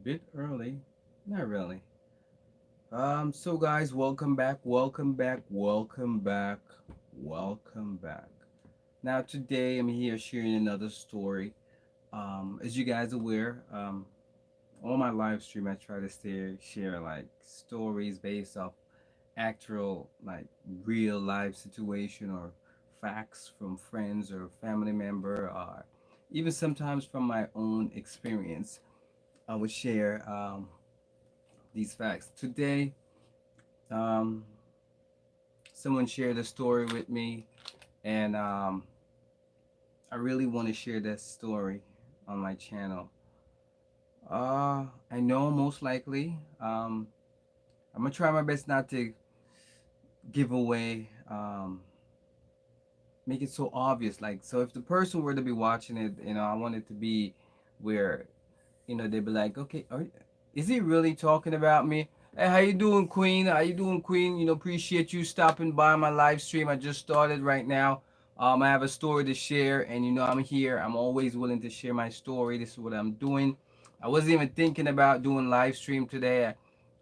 Bit early. Not really. So guys, welcome back, welcome back, welcome back, welcome back. Now today I'm here sharing another story. As you guys aware, on my live stream I try to share like stories based off actual like real life situation or facts from friends or family member or even sometimes from my own experience. I would share these facts. Today, um, someone shared a story with me, and I really want to share that story on my channel. I know most likely, I'm gonna try my best not to give away, make it so obvious. Like, so if the person were to be watching it, I want it to be where they'd be like, okay, is he really talking about me? Hey, how you doing, Queen? How you doing, Queen? Appreciate you stopping by my live stream. I just started right now. I have a story to share, and I'm here. I'm always willing to share my story. This is what I'm doing. I wasn't even thinking about doing live stream today.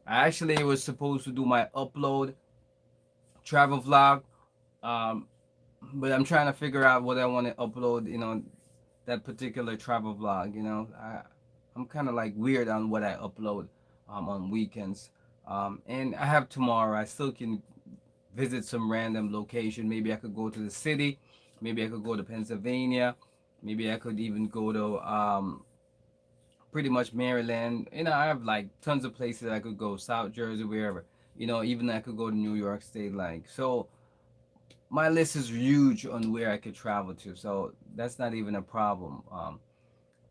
I actually was supposed to do my upload travel vlog, um, but I'm trying to figure out what I want to upload. That particular travel vlog. I'm kind of like weird on what I upload on weekends. And I have tomorrow. I still can visit some random location. Maybe I could go to the city. Maybe I could go to Pennsylvania. Maybe I could even go to pretty much Maryland. I have like tons of places I could go. South Jersey, wherever. Even I could go to New York State. Like so, my list is huge on where I could travel to. So that's not even a problem.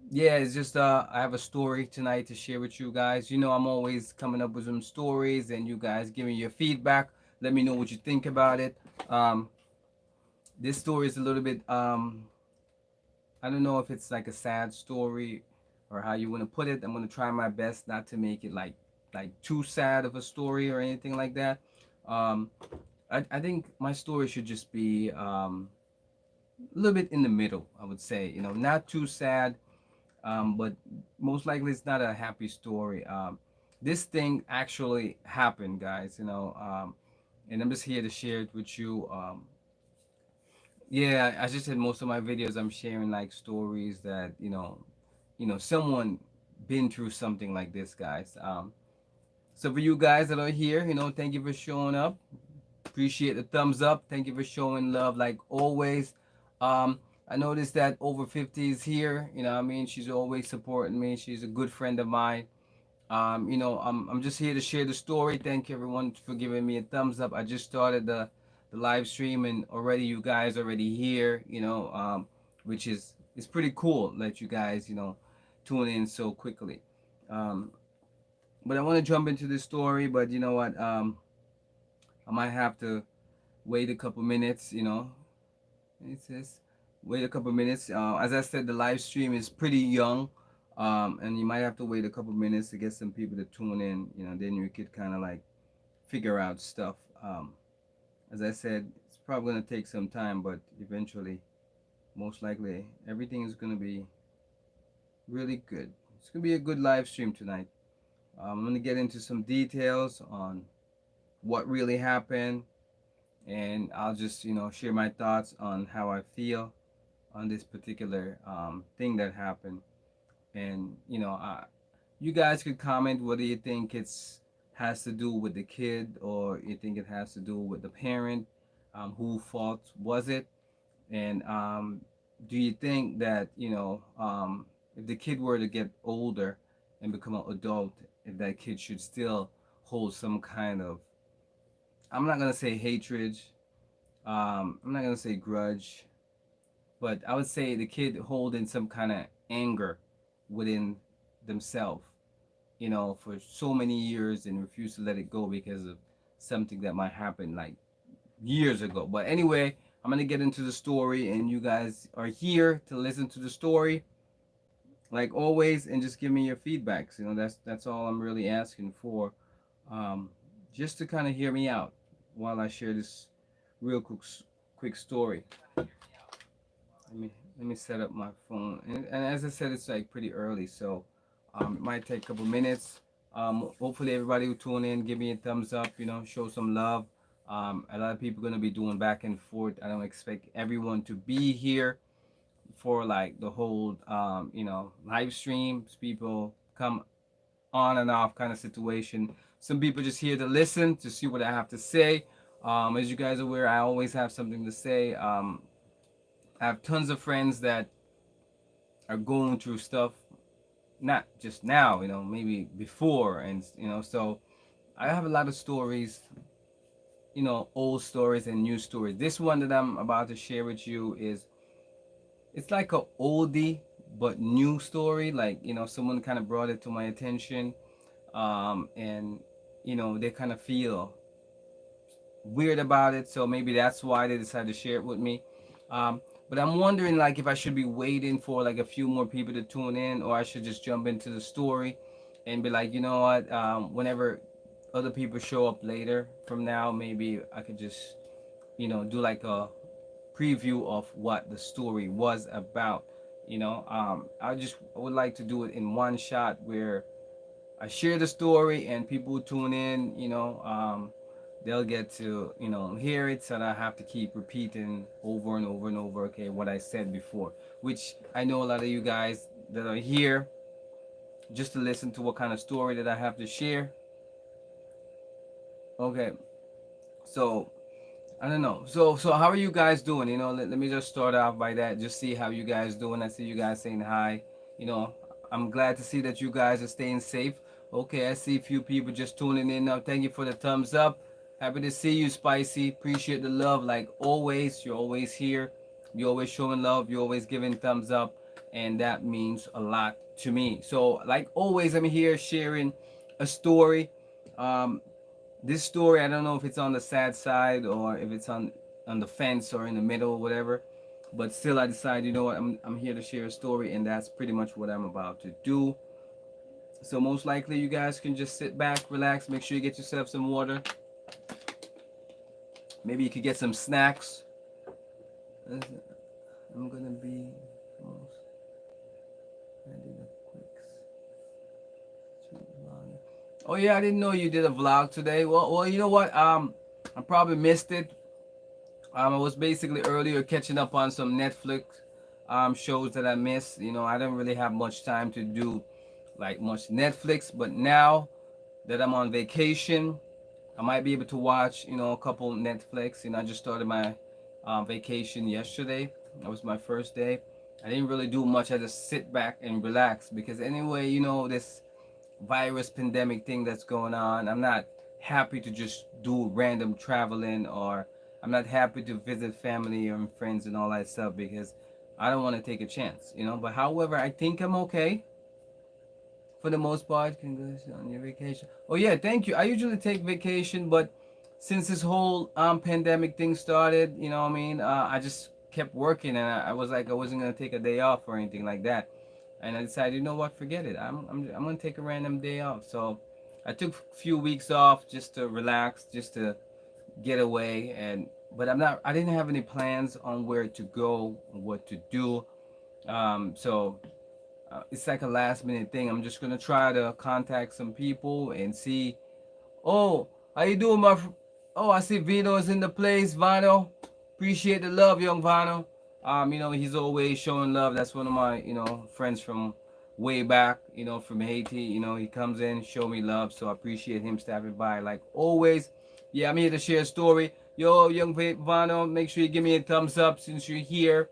Yeah, it's just I have a story tonight to share with you guys. I'm always coming up with some stories, and you guys give me your feedback. Let me know what you think about it. Um, this story is a little bit I don't know if it's like a sad story or how you want to put it. I'm gonna try my best not to make it like too sad of a story or anything like that. Um, I think my story should just be a little bit in the middle. I would say not too sad, but most likely it's not a happy story. This thing actually happened, guys. And I'm just here to share it with you. Yeah, as I said, most of my videos I'm sharing like stories that someone been through something like this, guys. So for you guys that are here, thank you for showing up. Appreciate the thumbs up. Thank you for showing love like always. Um, I noticed that over 50 is here. I mean, she's always supporting me. She's a good friend of mine. I'm just here to share the story. Thank you everyone for giving me a thumbs up. I just started the live stream and already you guys already here, which is it's pretty cool that you guys, tune in so quickly. Um, but I want to jump into the story, but you know what? I might have to wait a couple minutes, it says wait a couple minutes. As I said, the live stream is pretty young, and you might have to wait a couple minutes to get some people to tune in. Then you could kind of like figure out stuff. As I said, it's probably gonna take some time, but eventually, most likely, everything is gonna be really good. It's gonna be a good live stream tonight. I'm gonna get into some details on what really happened, and I'll just share my thoughts on how I feel on this particular thing that happened. And you guys could comment whether you think it's has to do with the kid or you think it has to do with the parent. Who fault was it? And do you think that if the kid were to get older and become an adult, if that kid should still hold some kind of, I'm not gonna say hatred, I'm not gonna say grudge, but I would say the kid holding some kind of anger within themselves, for so many years and refuse to let it go because of something that might happen like years ago. But anyway, I'm gonna get into the story, and you guys are here to listen to the story, like always, and just give me your feedbacks. That's all I'm really asking for, um, just to kind of hear me out while I share this real quick story. Let me set up my phone. And as I said, it's like pretty early, so It might take a couple minutes. Hopefully everybody will tune in, give me a thumbs up, show some love. A lot of people gonna be doing back and forth. I don't expect everyone to be here for like the whole live streams. People come on and off kind of situation. Some people just here to listen to see what I have to say. As you guys are aware, I always have something to say. I have tons of friends that are going through stuff, not just now, maybe before, and so I have a lot of stories, old stories and new stories. This one that I'm about to share with you is it's like a oldie but new story. Like someone kind of brought it to my attention, and they kind of feel weird about it, so maybe that's why they decided to share it with me. But I'm wondering like if I should be waiting for like a few more people to tune in, or I should just jump into the story and be like, you know what, whenever other people show up later from now, maybe I could just do like a preview of what the story was about. I would like to do it in one shot where I share the story and people tune in, they'll get to, hear it, so that I have to keep repeating over and over and over, okay, what I said before, which I know a lot of you guys that are here just to listen to what kind of story that I have to share. Okay, so I don't know. So how are you guys doing? Let me just start off by that. Just see how you guys doing. I see you guys saying hi. You know, I'm glad to see that you guys are staying safe. Okay, I see a few people just tuning in now. Thank you for the thumbs up. Happy to see you, Spicy. Appreciate the love. Like always, you're always here. You're always showing love. You're always giving thumbs up. And that means a lot to me. So, like always, I'm here sharing a story. Um, this story, I don't know if it's on the sad side or if it's on the fence or in the middle or whatever, but still I decided, you know what, I'm here to share a story, and that's pretty much what I'm about to do. So most likely you guys can just sit back, relax, make sure you get yourself some water. Maybe you could get some snacks. I'm gonna be almost ending a quick vlog. Oh yeah, I didn't know you did a vlog today. Well, you know what, I probably missed it. I was basically earlier catching up on some Netflix shows that I missed. I don't really have much time to do like much Netflix, but now that I'm on vacation, I might be able to watch, a couple Netflix. I just started my vacation yesterday. That was my first day. I didn't really do much. I just sit back and relax because anyway, this virus pandemic thing that's going on, I'm not happy to just do random traveling, or I'm not happy to visit family and friends and all that stuff because I don't want to take a chance. But however, I think I'm okay for the most part. Congratulations on your vacation. Oh yeah, thank you. I usually take vacation, but since this whole pandemic thing started, what I mean, I just kept working, and I was like I wasn't gonna take a day off or anything like that. And I decided, you know what, forget it. I'm gonna take a random day off. So I took a few weeks off just to relax, just to get away. And but I didn't have any plans on where to go, what to do. So it's like a last minute thing. I'm just gonna try to contact some people and see. Oh, how you doing, Oh, I see Vino's in the place. Vino, appreciate the love, young Vino. He's always showing love. That's one of my, friends from way back. From Haiti. He comes in, show me love. So I appreciate him stopping by, like always. Yeah, I'm here to share a story. Yo, young Vino, make sure you give me a thumbs up since you're here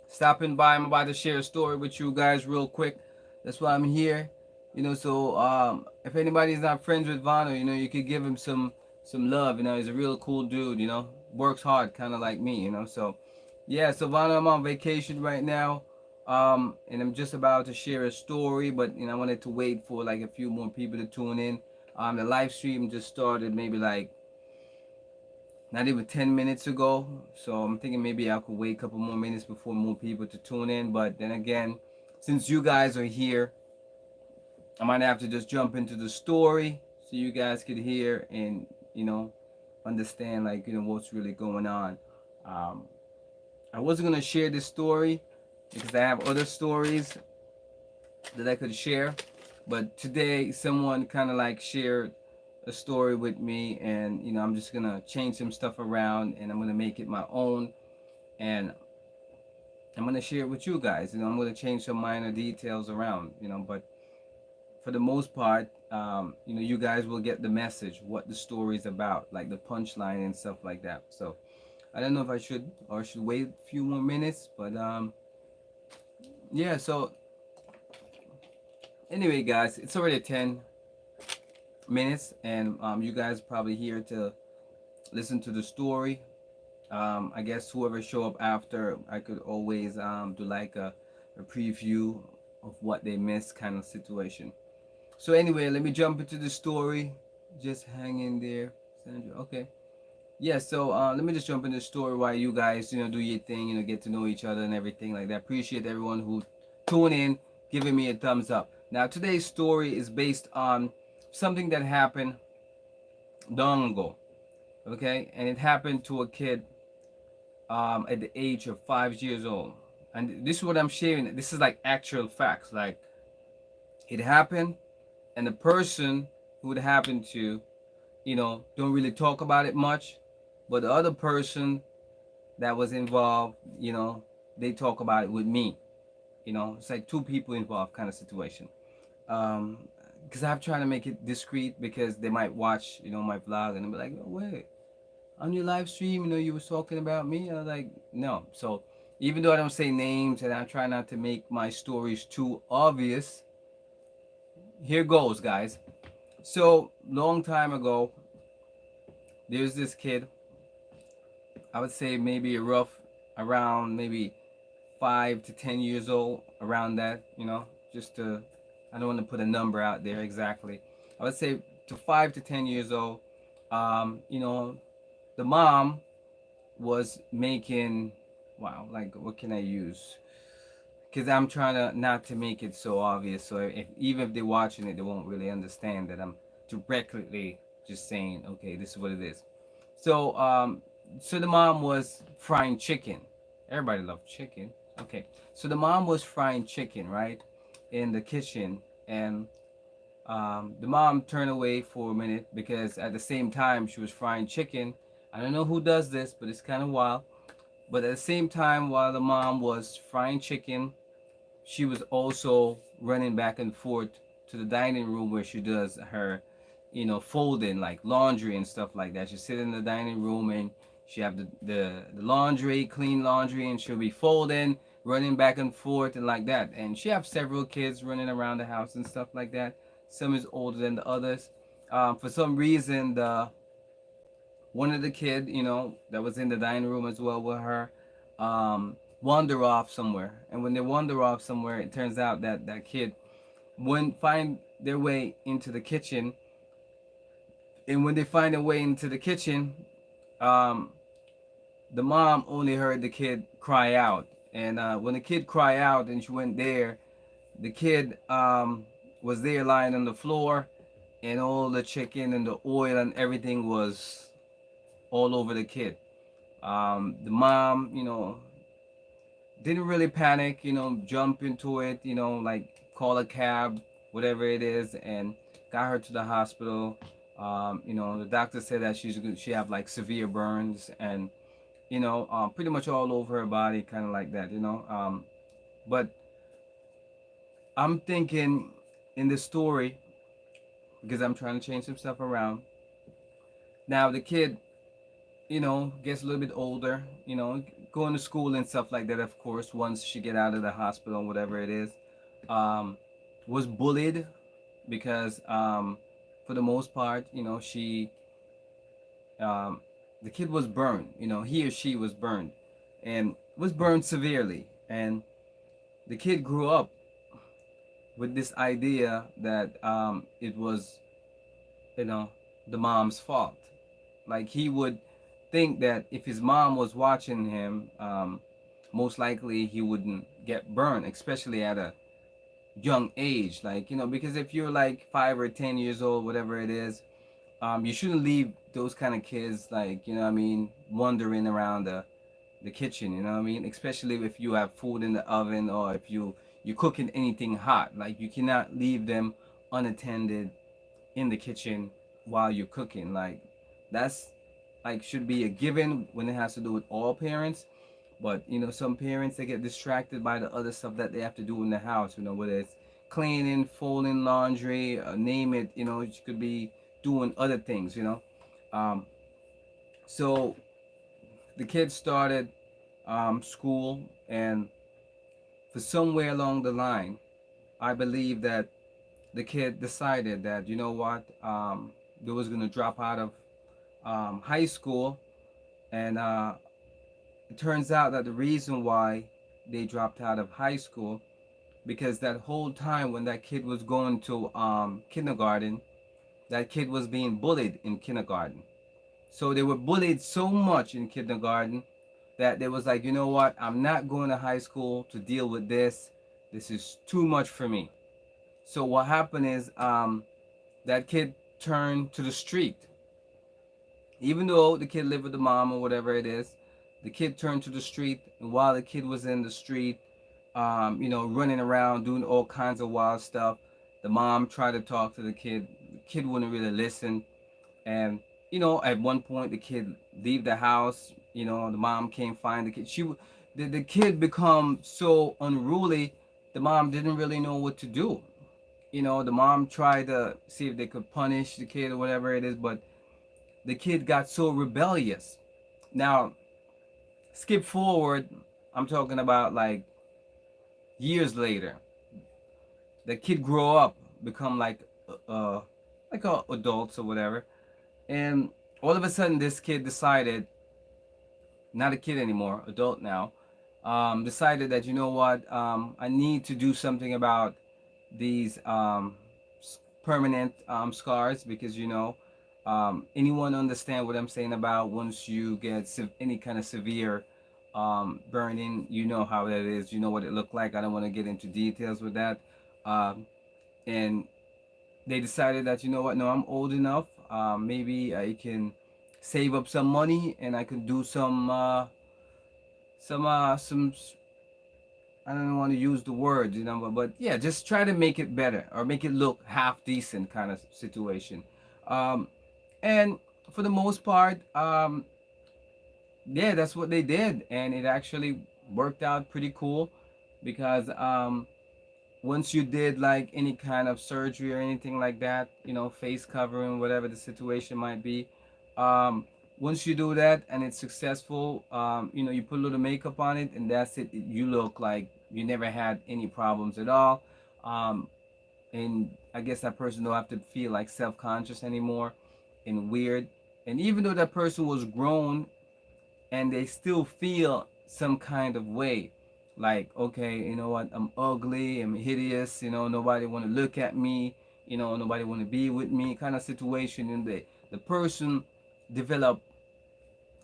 stopping by. I'm about to share a story with you guys real quick. That's why I'm here. So if anybody's not friends with Vano, you could give him some love. He's a real cool dude. Works hard, kind of like me. So yeah. So Vano, I'm on vacation right now, and I'm just about to share a story, but I wanted to wait for like a few more people to tune in. The live stream just started maybe like not even 10 minutes ago. So I'm thinking maybe I could wait a couple more minutes before more people to tune in. But then again, since you guys are here, I might have to just jump into the story so you guys could hear and, understand like, what's really going on. Um, I wasn't going to share this story because I have other stories that I could share. But today, someone kind of like shared a story with me, and I'm just gonna change some stuff around, and I'm gonna make it my own, and I'm gonna share it with you guys. I'm gonna change some minor details around, but for the most part, you guys will get the message, what the story is about, like the punchline and stuff like that. So I don't know if I should or should wait a few more minutes, but yeah. So anyway, guys, it's already 10 minutes, and you guys probably here to listen to the story. I guess whoever show up after, I could always do like a preview of what they missed kind of situation. So anyway, let me jump into the story. Just hang in there, Sandra. Okay. Yeah, so let me just jump into the story while you guys, do your thing, get to know each other and everything like that. Appreciate everyone who tune in, giving me a thumbs up. Now, today's story is based on something that happened long ago, okay? And it happened to a kid at the age of 5 years old. And this is what I'm sharing. This is like actual facts. Like, it happened, and the person who it happened to, don't really talk about it much. But the other person that was involved, they talk about it with me. It's like two people involved kind of situation. Because I'm trying to make it discreet because they might watch, my vlog and they'll be like, oh, wait, on your live stream, you was talking about me. I was like, no. So even though I don't say names and I try not to make my stories too obvious, here goes, guys. So long time ago, there's this kid. I would say maybe a rough around maybe 5 to 10 years old, around that, just to, I don't want to put a number out there exactly. I would say to 5 to 10 years old. The mom was making, wow, like what can I use? Because I'm trying to not to make it so obvious. So if even if they're watching it, they won't really understand that I'm directly just saying, okay, this is what it is. So so the mom was frying chicken. Everybody loves chicken. Okay. So the mom was frying chicken, right, in the kitchen, and the mom turned away for a minute because at the same time she was frying chicken. I don't know who does this, but it's kind of wild. But at the same time, while the mom was frying chicken, she was also running back and forth to the dining room where she does her, folding like laundry and stuff like that. She sit in the dining room and she have the laundry, clean laundry, and she'll be folding, running back and forth and like that. And she have several kids running around the house and stuff like that. Some is older than the others. For some reason, the one of the kid, that was in the dining room as well with her, wander off somewhere. And when they wander off somewhere, it turns out that that kid wouldn't find their way into the kitchen. And when they find their way into the kitchen, um, the mom only heard the kid cry out. And when the kid cried out and she went there, the kid was there lying on the floor, and all the chicken and the oil and everything was all over the kid. The mom, didn't really panic, jump into it, like call a cab, whatever it is, and got her to the hospital. The doctor said that she have like severe burns and pretty much all over her body, kind of like that, but I'm thinking in the story, because I'm trying to change some stuff around. Now the kid, gets a little bit older, going to school and stuff like that. Of course, once she get out of the hospital, whatever it is, um, was bullied because for the most part, she, um, the kid was burned. He or she was burned, and was burned severely. And the kid grew up with this idea that it was, you know, the mom's fault. Like he would think that if his mom was watching him, most likely he wouldn't get burned, especially at a young age. Like, because if you're like 5 or 10 years old, whatever it is, you shouldn't leave those kind of kids, like, what I mean, wandering around the kitchen, what I mean, especially if you have food in the oven or if you're cooking anything hot. Like, you cannot leave them unattended in the kitchen while you're cooking. Like that's like should be a given when it has to do with all parents. But some parents, they get distracted by the other stuff that they have to do in the house. Whether it's cleaning, folding laundry, name it. You could be doing other things. Um, so the kids started school, and for somewhere along the line, I believe that the kid decided that what, they was gonna drop out of high school, and it turns out that the reason why they dropped out of high school, because that whole time when that kid was going to kindergarten, that kid was being bullied in kindergarten. So they were bullied so much in kindergarten that they was like, you know what, I'm not going to high school to deal with this. This is too much for me. So what happened is, that kid turned to the street. Even though the kid lived with the mom or whatever it is, the kid turned to the street. And while the kid was in the street, running around doing all kinds of wild stuff, the mom tried to talk to the kid. The kid wouldn't really listen. And at one point, the kid leave the house. The mom came find the kid. The kid become so unruly. The mom didn't really know what to do. The mom tried to see if they could punish the kid or whatever it is, but the kid got so rebellious. Now, skip forward, I'm talking about like years later. The kid grow up, become like adults or whatever, and all of a sudden this kid decided, not a kid anymore, adult now, decided that what, I need to do something about these permanent scars, because anyone understand what I'm saying about once you get any kind of severe burning, you know how that is, you know what it looked like. I don't want to get into details with that. Um, and they decided that what, no, I'm old enough, maybe I can save up some money and I can do some, I don't want to use the word, but yeah, just try to make it better or make it look half decent kind of situation. Um, and for the most part, yeah, that's what they did, and it actually worked out pretty cool, because once you did like any kind of surgery or anything like that, face covering, whatever the situation might be, um, once you do that and it's successful, you put a little makeup on it, and that's it. You look like you never had any problems at all. Um, and I guess that person don't have to feel like self-conscious anymore and weird. And even though that person was grown, and they still feel some kind of way, like, okay, you know what, I'm ugly, I'm hideous, nobody want to look at me, nobody want to be with me kind of situation. And the person develop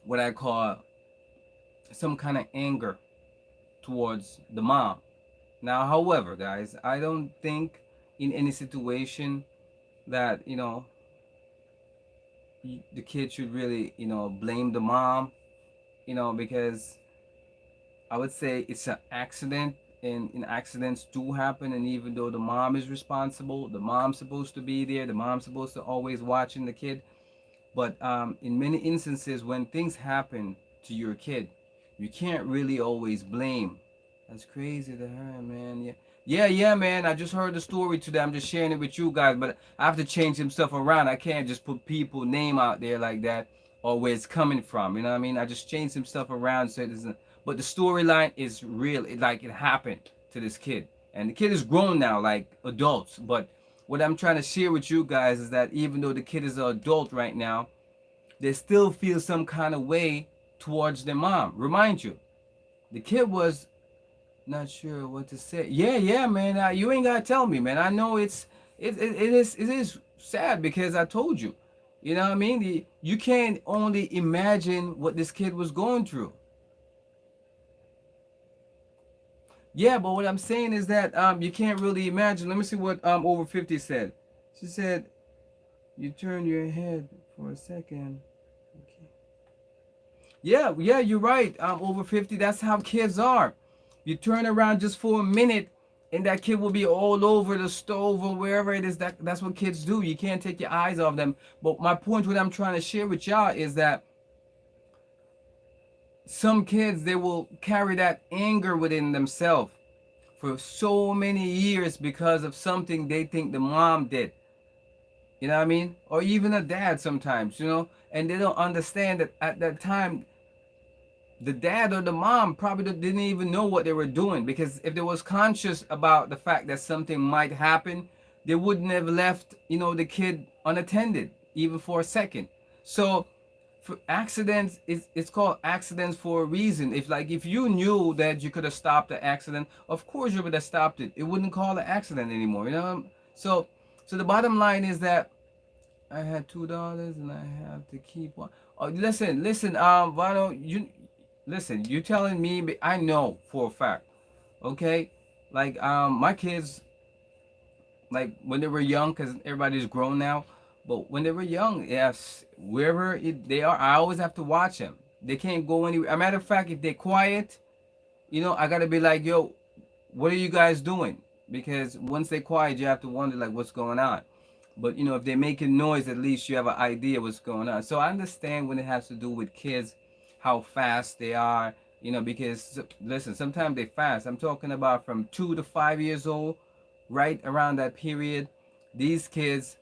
what I call some kind of anger towards the mom. Now, however, guys, I don't think in any situation that the kid should really blame the mom, because I would say it's an accident, and accidents do happen. And even though the mom is responsible, the mom's supposed to be there, the mom's supposed to always watching the kid. But in many instances, when things happen to your kid, you can't really always blame. That's crazy to her, man. Yeah, yeah, man. I just heard the story today. I'm just sharing it with you guys, but I have to change some stuff around. I can't just put people name out there like that, or where it's coming from. You know what I mean? I just changed some stuff around so it doesn't. But the storyline is real. It happened to this kid, and the kid is grown now, like adults. But what I'm trying to share with you guys is that even though the kid is an adult right now, they still feel some kind of way towards their mom. Remind you, the kid was not sure what to say. Yeah, yeah, man. You ain't gotta tell me, man. I know it is sad, because I told you. You know what I mean? You can't only imagine what this kid was going through. Yeah, but what I'm saying is that you can't really imagine. Let me see what over 50 said. She said, "You turn your head for a second." Okay. Yeah, yeah, you're right. Over 50. That's how kids are. You turn around just for a minute, and that kid will be all over the stove or wherever it is. That's what kids do. You can't take your eyes off them. But my point, what I'm trying to share with y'all, is that some kids, they will carry that anger within themselves for so many years because of something they think the mom did. You know what I mean? Or even a dad sometimes, and they don't understand that at that time the dad or the mom probably didn't even know what they were doing, because if they was conscious about the fact that something might happen, they wouldn't have left, the kid unattended even for a second. So for accidents, it's called accidents for a reason. If you knew that you could have stopped the accident, of course you would have stopped it. It wouldn't call it accident anymore, so the bottom line is that I had $2 and I have to keep one. Oh, listen, Vano, you listen. You telling me? I know for a fact. Okay, my kids, when they were young, because everybody's grown now. But when they were young, yes, wherever they are, I always have to watch them. They can't go anywhere. A matter of fact, if they're quiet, I gotta be like, yo, what are you guys doing? Because once they're quiet, you have to wonder like what's going on. But if they're making noise, at least you have an idea what's going on. So I understand when it has to do with kids, how fast they are. Because listen, sometimes they fast. I'm talking about from 2 to 5 years old, right around that period. These kids,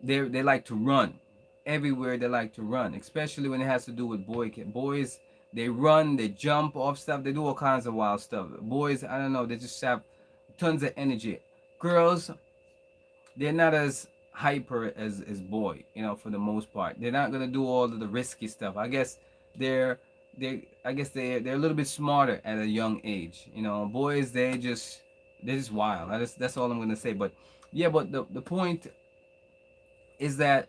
they like to run everywhere. They like to run, especially when it has to do with boys. They run, they jump off stuff, they do all kinds of wild stuff. Boys, I don't know, they just have tons of energy. Girls, they're not as hyper as boy, for the most part. They're not gonna do all of the risky stuff. I guess they're they're a little bit smarter at a young age. Boys, they're just wild. That's all I'm gonna say. But yeah, but the point is that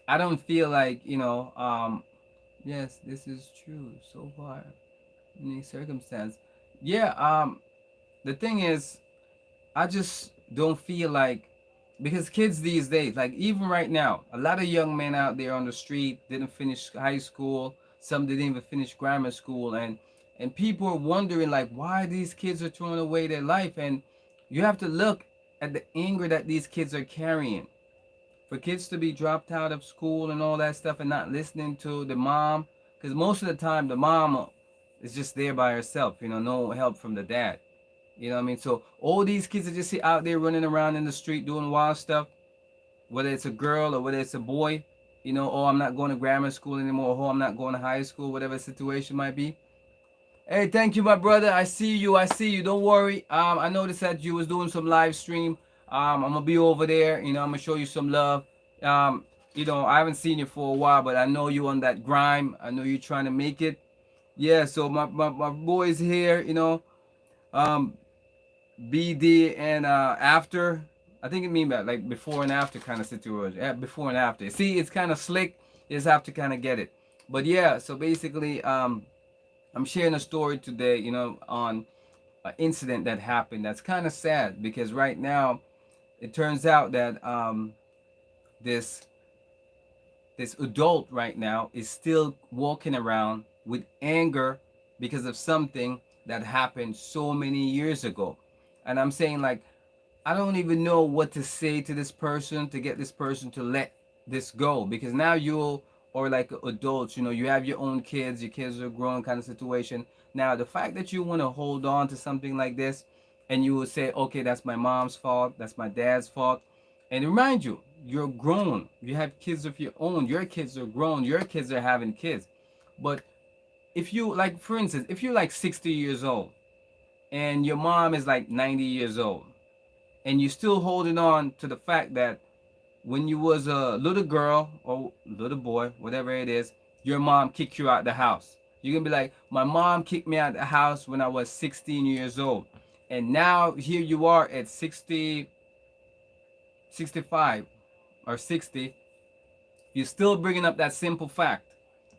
I don't feel like, yes, this is true so far in any circumstance. Yeah, the thing is, I just don't feel like, because kids these days, like even right now, a lot of young men out there on the street didn't finish high school. Some didn't even finish grammar school, and people are wondering like why these kids are throwing away their life. And you have to look at the anger that these kids are carrying. For kids to be dropped out of school and all that stuff and not listening to the mom, because most of the time the mom is just there by herself, no help from the dad. You know what I mean? So all these kids are just out there running around in the street doing wild stuff, whether it's a girl or whether it's a boy, oh, I'm not going to grammar school anymore, oh, I'm not going to high school, whatever the situation might be. Hey, thank you, my brother. I see you. I see you. Don't worry. I noticed that you was doing some live stream. I'm gonna be over there. I'm gonna show you some love. Um, I haven't seen you for a while, but I know you on that grind. I know you're trying to make it. Yeah. So my boys here. Um, BD and after. I think it mean that like before and after kind of situation. Yeah, before and after. See, it's kind of slick. You just have to kind of get it. But yeah. So basically, I'm sharing a story today, on an incident that happened that's kind of sad, because right now it turns out that this this adult right now is still walking around with anger because of something that happened so many years ago. And I'm saying like I don't even know what to say to this person to get this person to let this go, because now you are like adults, you have your own kids, your kids are grown kind of situation. Now the fact that you want to hold on to something like this, and you will say, okay, that's my mom's fault, that's my dad's fault, and remind you, you're grown, you have kids of your own, your kids are grown, your kids are having kids. But if you like, for instance, if you're like 60 years old and your mom is like 90 years old, and you're still holding on to the fact that when you was a little girl or little boy, whatever it is, your mom kicked you out the house. You're gonna be like, my mom kicked me out the house when I was 16 years old. And now here you are at 60, 65 or 60. You're still bringing up that simple fact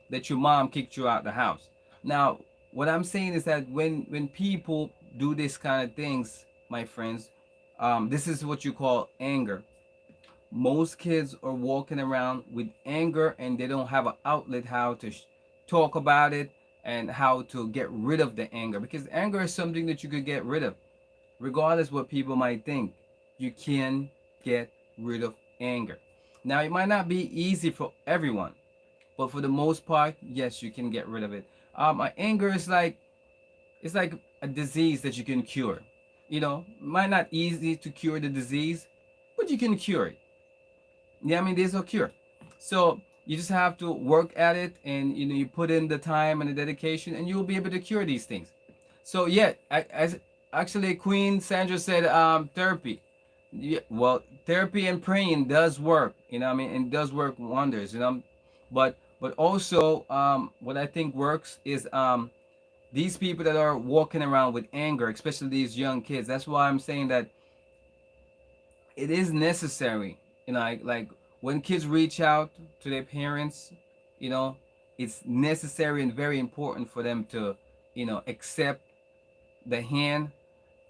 that your mom kicked you out the house. Now, what I'm saying is that when people do this kind of things, my friends, this is what you call anger. Most kids are walking around with anger, and they don't have an outlet how to talk about it and how to get rid of the anger, because anger is something that you could get rid of. regardless what people might think, you can get rid of anger. Now, it might not be easy for everyone, but for the most part, yes, you can get rid of it. Anger is like, it's like a disease that you can cure. Might not easy to cure the disease, but you can cure it. Yeah, I mean, there's no cure. So you just have to work at it, and you put in the time and the dedication, and you'll be able to cure these things. So yeah, as actually Queen Sandra said, therapy. Yeah, well, therapy and praying does work. I mean, and does work wonders. But also, what I think works is these people that are walking around with anger, especially these young kids. That's why I'm saying that it is necessary. Like when kids reach out to their parents, you know, it's necessary and very important for them to, accept the hand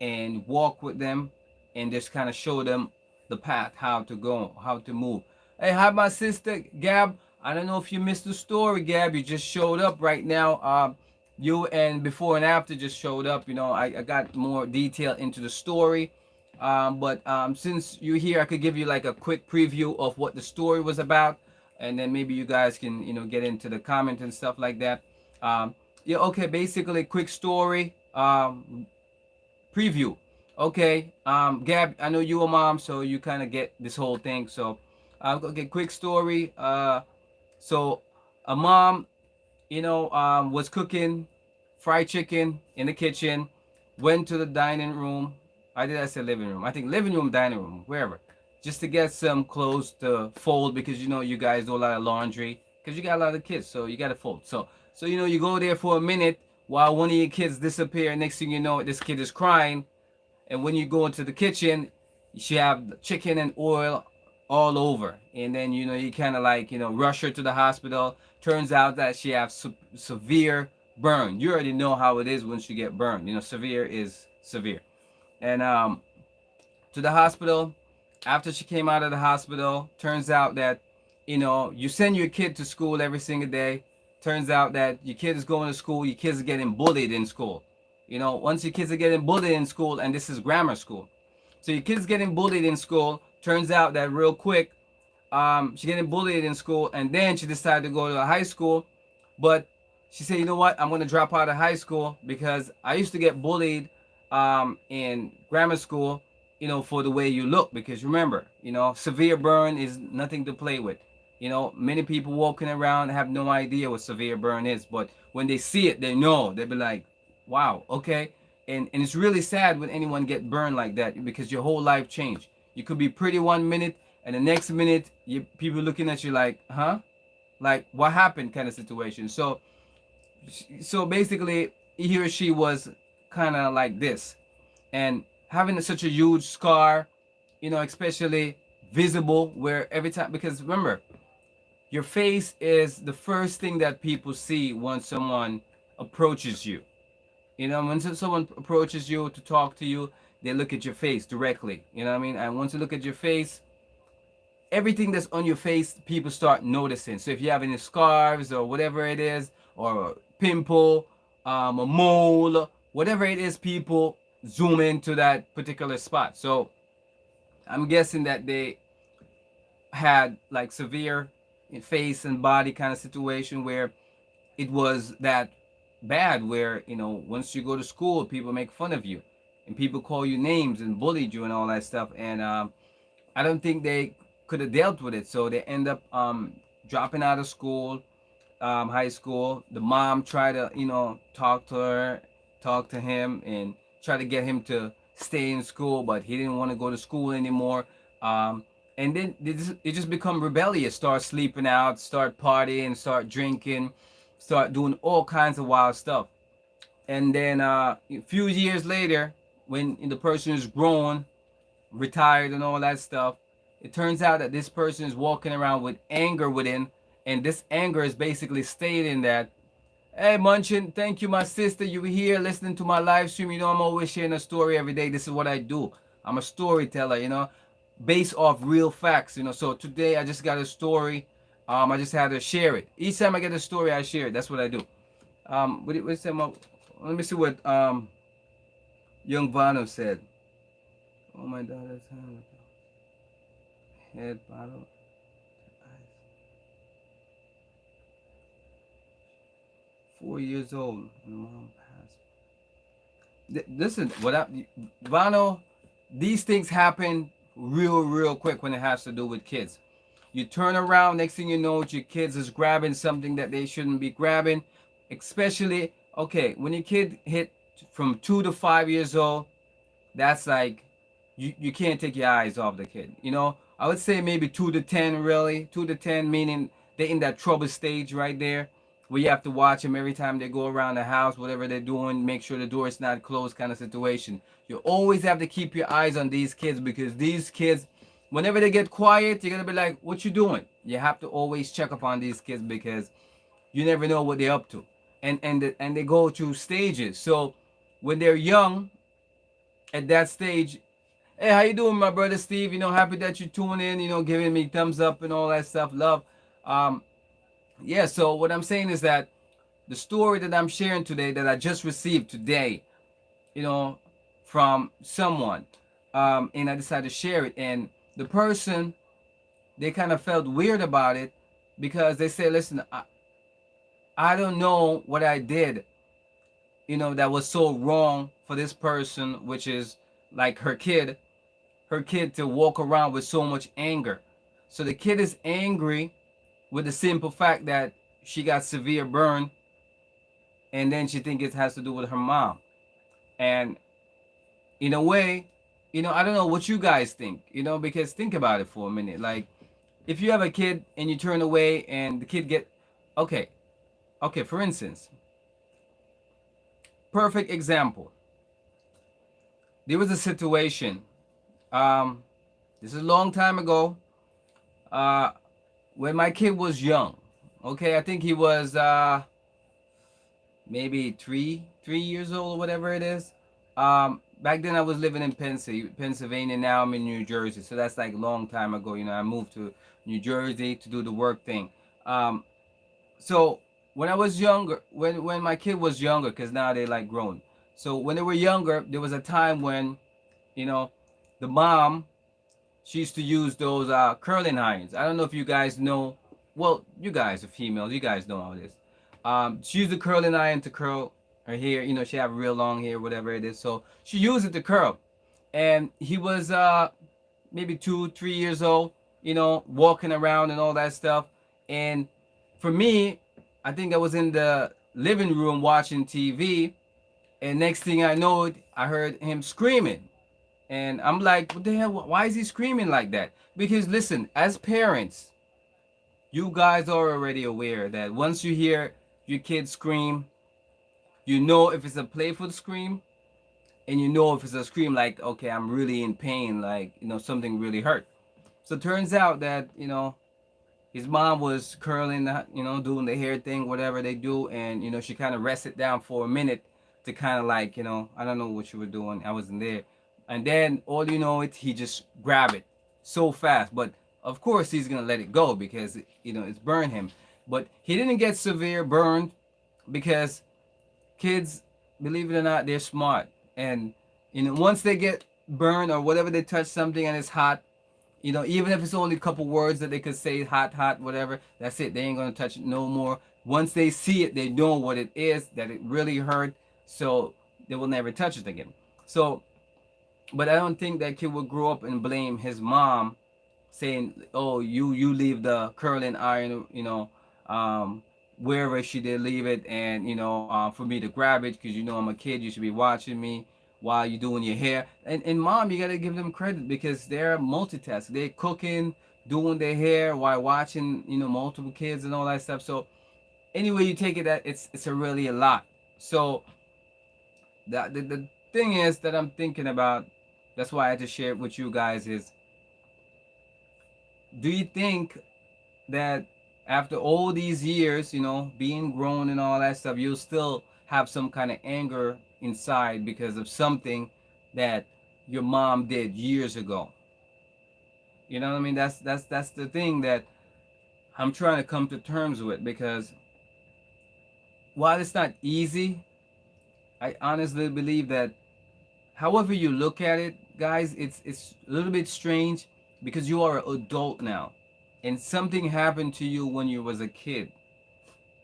and walk with them and just kind of show them the path, how to go, how to move. Hey, hi, my sister Gab. I don't know if you missed the story, Gab. You just showed up right now. You and before and after just showed up. I got more detail into the story. But since you're here, I could give you like a quick preview of what the story was about, and then maybe you guys can get into the comment and stuff like that. Yeah, okay. Basically, quick story. Preview. Okay, Gab, I know you a mom, so you kind of get this whole thing. So, okay, quick story. So a mom, was cooking fried chicken in the kitchen, went to the dining room. I did I say living room? I think living room, dining room, wherever, just to get some clothes to fold because you guys do a lot of laundry because you got a lot of kids, so you got to fold. So you go there for a minute while one of your kids disappear. Next thing you know, this kid is crying, and when you go into the kitchen, she have chicken and oil all over, and then you kind of like rush her to the hospital. Turns out that she have severe burn. You already know how it is once you get burned. Severe is severe. And to the hospital. After she came out of the hospital, turns out that you send your kid to school every single day. Turns out that your kid is going to school. Your kids are getting bullied in school. Once your kids are getting bullied in school, and this is grammar school, so your kids getting bullied in school. Turns out that real quick, she getting bullied in school, and then she decided to go to a high school. But she said, you know what, I'm going to drop out of high school because I used to get bullied in grammar school, for the way you look. Because remember, severe burn is nothing to play with. Many people walking around have no idea what severe burn is, but when they see it, they know. They'll be like, wow, okay. And it's really sad when anyone get burned like that because your whole life changed. You could be pretty 1 minute, and the next minute, people looking at you like, huh? Like, what happened kind of situation. So basically, he or she was kind of like this. And having such a huge scar, especially visible, where every time, because remember, your face is the first thing that people see when someone approaches you. When someone approaches you to talk to you, they look at your face directly. You know what I mean? And once you look at your face, everything that's on your face, people start noticing. So if you have any scars or whatever it is, or a pimple, a mole, whatever it is, people zoom into that particular spot. So I'm guessing that they had like severe face and body kind of situation where it was that bad, where once you go to school, people make fun of you and people call you names and bullied you and all that stuff. And I don't think they could have dealt with it, so they end up dropping out of school, high school. The mom tried to talk to her, talk to him, and try to get him to stay in school, but he didn't want to go to school anymore. And then it just become rebellious. Start sleeping out, start partying, start drinking, start doing all kinds of wild stuff. And then a few years later, when the person is grown, retired, and all that stuff, it turns out that this person is walking around with anger within, and this anger is basically stating that, hey, Munchin, thank you, my sister. You were here listening to my live stream. I'm always sharing a story every day. This is what I do. I'm a storyteller, based off real facts, So today I just got a story. I just had to share it. Each time I get a story, I share it. That's what I do. Let me see what young Vano said. Oh my daughter's hand, head, bottle, eyes. 4 years old. And mom passed. Listen, what up, Vano? These things happen real quick when it has to do with kids. You turn around, next thing you know, your kids is grabbing something that they shouldn't be grabbing. Especially, okay, when your kid hit from 2 to 5 years old, that's like you can't take your eyes off the kid. I would say maybe 2 to 10, really. 2 to 10 meaning they're in that trouble stage right there, where you have to watch them every time they go around the house, whatever they're doing, make sure the door is not closed, kind of situation. You always have to keep your eyes on these kids, because these kids, whenever they get quiet, you're gonna be like, "What you doing?" You have to always check up on these kids, because you never know what they're up to, and they go through stages. So when they're young, at that stage, hey, how you doing, my brother Steve? Happy that you tune in, giving me thumbs up and all that stuff. Love. Um, yeah, so what I'm saying is that the story that I'm sharing today, that I just received today, you know, from someone, and I decided to share it. And the person, they kind of felt weird about it, because they said, listen, I don't know what I did, that was so wrong for this person, which is like her kid to walk around with so much anger. So the kid is angry with the simple fact that she got severe burn, and then she thinks it has to do with her mom. And in a way, I don't know what you guys think, because think about it for a minute. Like, if you have a kid and you turn away and the kid get, okay, okay, for instance, perfect example. There was a situation. Um, this is a long time ago. Uh, when my kid was young. Okay, I think he was maybe three years old or whatever it is. Back then I was living in Pennsylvania. Now I'm in New Jersey, so that's like a long time ago. I moved to New Jersey to do the work thing. Um, so when I was younger, when my kid was younger, because now they like grown. So when they were younger, there was a time when, you know, the mom, she used to use those curling irons. I don't know if you guys know. Well, you guys are females. You guys know all this. She used the curling iron to curl her hair. She have real long hair, whatever it is. So she used it to curl. And he was maybe 2, 3 years old. Walking around and all that stuff. And for me, I think I was in the living room watching TV. And next thing I know, I heard him screaming. And I'm like, what the hell? Why is he screaming like that? Because listen, as parents, you guys are already aware that once you hear your kid scream, you know if it's a playful scream, and you know if it's a scream like, okay, I'm really in pain, like, something really hurt. So it turns out that, his mom was curling, doing the hair thing, whatever they do, and she kind of rested down for a minute to kind of like, I don't know what you were doing, I wasn't there, and then all you know it, he just grabbed it so fast, but of course he's gonna let it go because it's burned him, but he didn't get severe burned because kids, believe it or not, they're smart, and once they get burned or whatever, they touch something and it's hot, even if it's only a couple words that they could say, hot, hot, whatever, that's it. They ain't gonna touch it no more. Once they see it, they know what it is, that it really hurt, so they will never touch it again. So, but I don't think that kid will grow up and blame his mom, saying, "Oh, you leave the curling iron, um, wherever she did leave it, and for me to grab it because I'm a kid, you should be watching me while you're doing your hair." And mom, you gotta give them credit because they're multitasking. They're cooking, doing their hair while watching, multiple kids and all that stuff. So anyway, you take it that it's a really a lot. So the thing is that I'm thinking about. That's why I had to share it with you guys. Is, do you think that after all these years, being grown and all that stuff, you'll still have some kind of anger inside because of something that your mom did years ago? You know what I mean? That's the thing that I'm trying to come to terms with, because while it's not easy, I honestly believe that however you look at it, guys, it's a little bit strange because you are an adult now, and something happened to you when you was a kid.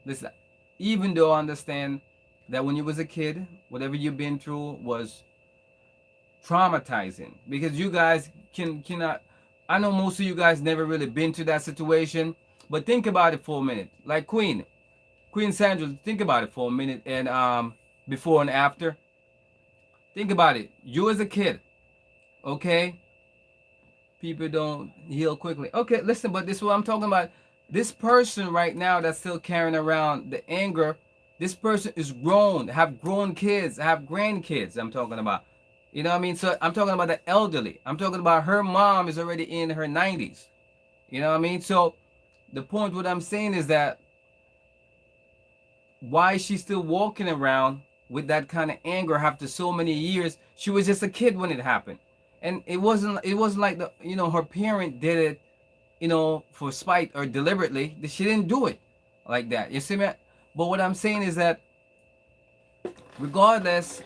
Listen, even though I understand that when you was a kid, whatever you've been through was traumatizing because you guys cannot. I know most of you guys never really been to that situation, but think about it for a minute. Like Queen Sandra, think about it for a minute, and before and after. Think about it. You as a kid, okay? People don't heal quickly. Okay, listen, but this is what I'm talking about. This person right now that's still carrying around the anger, this person is grown, have grown kids, have grandkids. I'm talking about. You know what I mean? So I'm talking about the elderly. I'm talking about her mom is already in her 90s. You know what I mean? So the point what I'm saying is that why is she still walking around with that kind of anger after so many years? She was just a kid when it happened. And it wasn't like the her parent did it, for spite or deliberately. She didn't do it like that. You see me? But what I'm saying is that regardless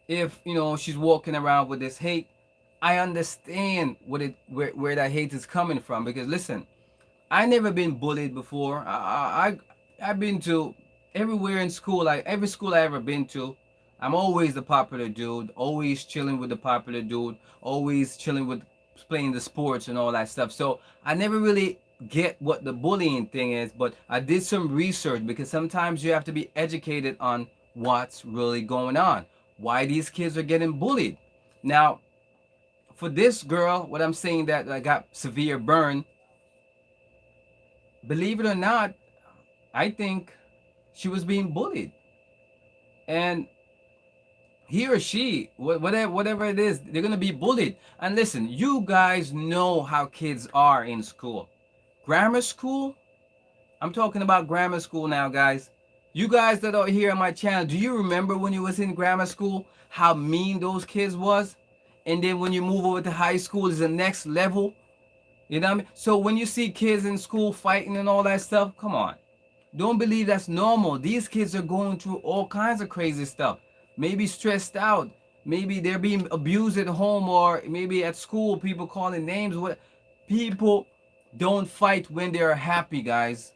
if she's walking around with this hate, I understand where that hate is coming from because listen, I never been bullied before. I've been to everywhere in school. Like every school I ever been to, I'm always the popular dude. Always chilling with the popular dude. Always chilling with playing the sports and all that stuff. So I never really get what the bullying thing is. But I did some research because sometimes you have to be educated on what's really going on. Why these kids are getting bullied. Now, for this girl, what I'm saying that I got severe burn, believe it or not, I think she was being bullied. And he or she, whatever it is, they're going to be bullied. And listen, you guys know how kids are in school. Grammar school, I'm talking about grammar school now, guys. You guys that are here on my channel, do you remember when you was in grammar school, how mean those kids was? And then when you move over to high school is the next level. You know what I mean? So when you see kids in school fighting and all that stuff, come on. Don't believe that's normal. These kids are going through all kinds of crazy stuff. Maybe stressed out. Maybe they're being abused at home or maybe at school, people calling names. What people don't fight when they're happy, guys.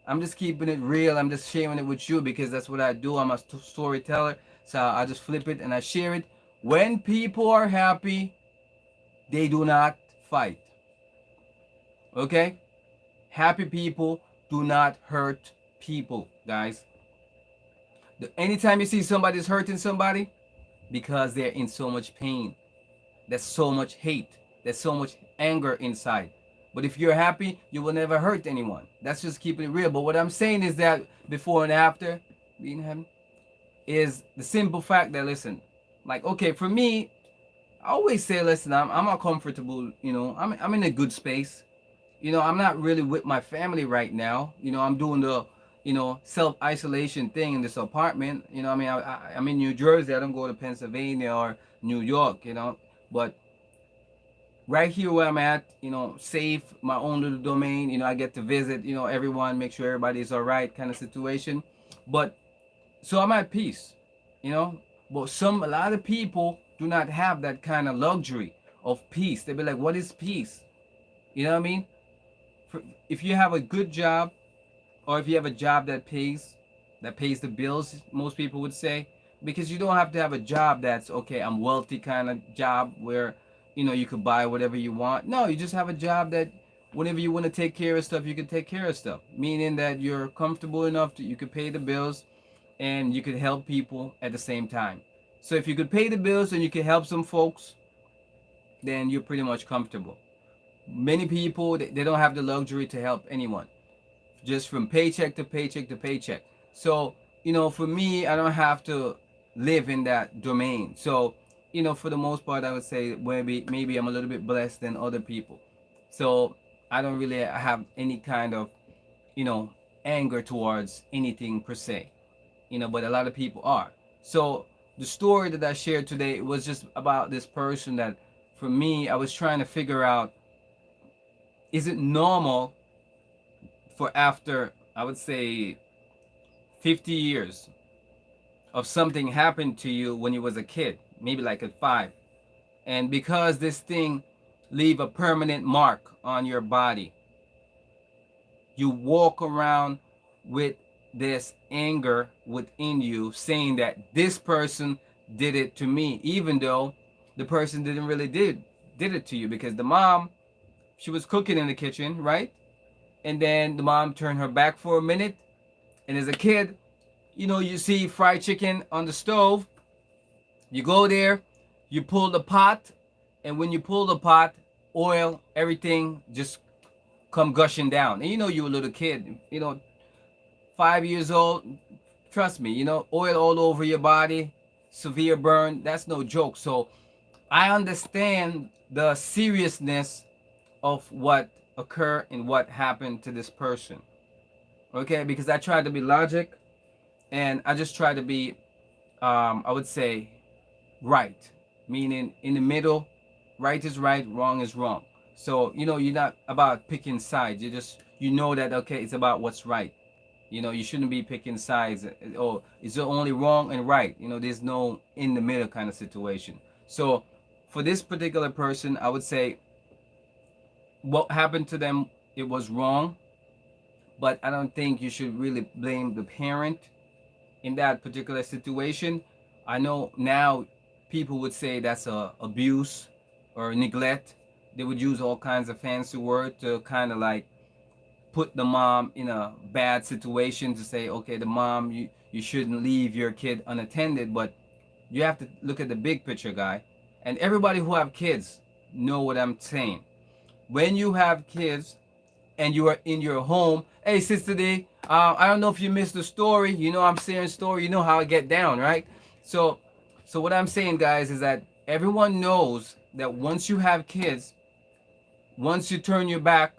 I'm just keeping it real. I'm just sharing it with you because that's what I do. I'm a storyteller. So I just flip it and I share it. When people are happy, they do not fight. Okay? Happy people do not hurt people, guys. Anytime you see somebody's hurting somebody, because they're in so much pain, there's so much hate, there's so much anger inside. But if you're happy, you will never hurt anyone. That's just keeping it real. But what I'm saying is that before and after being happy is the simple fact that listen, like okay, for me, I always say, listen, I'm not comfortable, I'm in a good space. I'm not really with my family right now. I'm doing the, self isolation thing in this apartment. I mean, I'm in New Jersey. I don't go to Pennsylvania or New York. But right here where I'm at, safe, my own little domain. I get to visit, everyone, make sure everybody's all right, kind of situation. But so I'm at peace, you know. But a lot of people do not have that kind of luxury of peace. They be like, what is peace? You know what I mean? If you have a good job or if you have a job that pays the bills, most people would say, because you don't have to have a job that's okay, I'm wealthy kind of job where you could buy whatever you want. No, you just have a job that whenever you want to take care of stuff, you can take care of stuff, meaning that you're comfortable enough to you could pay the bills and you could help people at the same time. So if you could pay the bills and you can help some folks, then you're pretty much comfortable. Many people they don't have the luxury to help anyone, just from paycheck to paycheck to paycheck. So for me, I don't have to live in that domain. So for the most part, I would say maybe I'm a little bit blessed than other people. So I don't really have any kind of you know anger towards anything per se. But a lot of people are. So the story that I shared today was just about this person that, for me, I was trying to figure out, is it normal for after, I would say, 50 years of something happened to you when you was a kid, maybe like at 5. And because this thing leave a permanent mark on your body, you walk around with this anger within you saying that this person did it to me, even though the person didn't really did it to you, because the mom, she was cooking in the kitchen, right? And then the mom turned her back for a minute, and as a kid, you see fried chicken on the stove, you go there, you pull the pot, and when you pull the pot, oil, everything just come gushing down. And you're a little kid, 5 years old. Trust me, oil all over your body, severe burn. That's no joke. So I understand the seriousness of what occurred and what happened to this person. Okay, because I tried to be logic, and I just tried to be, I would say, right, meaning in the middle. Right is right, wrong is wrong. So you're not about picking sides. You know that, okay, it's about what's right. You shouldn't be picking sides. Oh, it's only wrong and right. There's no in the middle kind of situation. So for this particular person, I would say what happened to them, it was wrong, but I don't think you should really blame the parent in that particular situation. I know now people would say that's a abuse or neglect. They would use all kinds of fancy words to kind of like put the mom in a bad situation, to say, okay, the mom, you shouldn't leave your kid unattended. But you have to look at the big picture, guy. And everybody who have kids know what I'm saying. When you have kids and you are in your home, hey, Sister D, I don't know if you missed the story. I'm saying story. You know how I get down, right? So, so what I'm saying, guys, is that everyone knows that once you have kids, once you turn your back,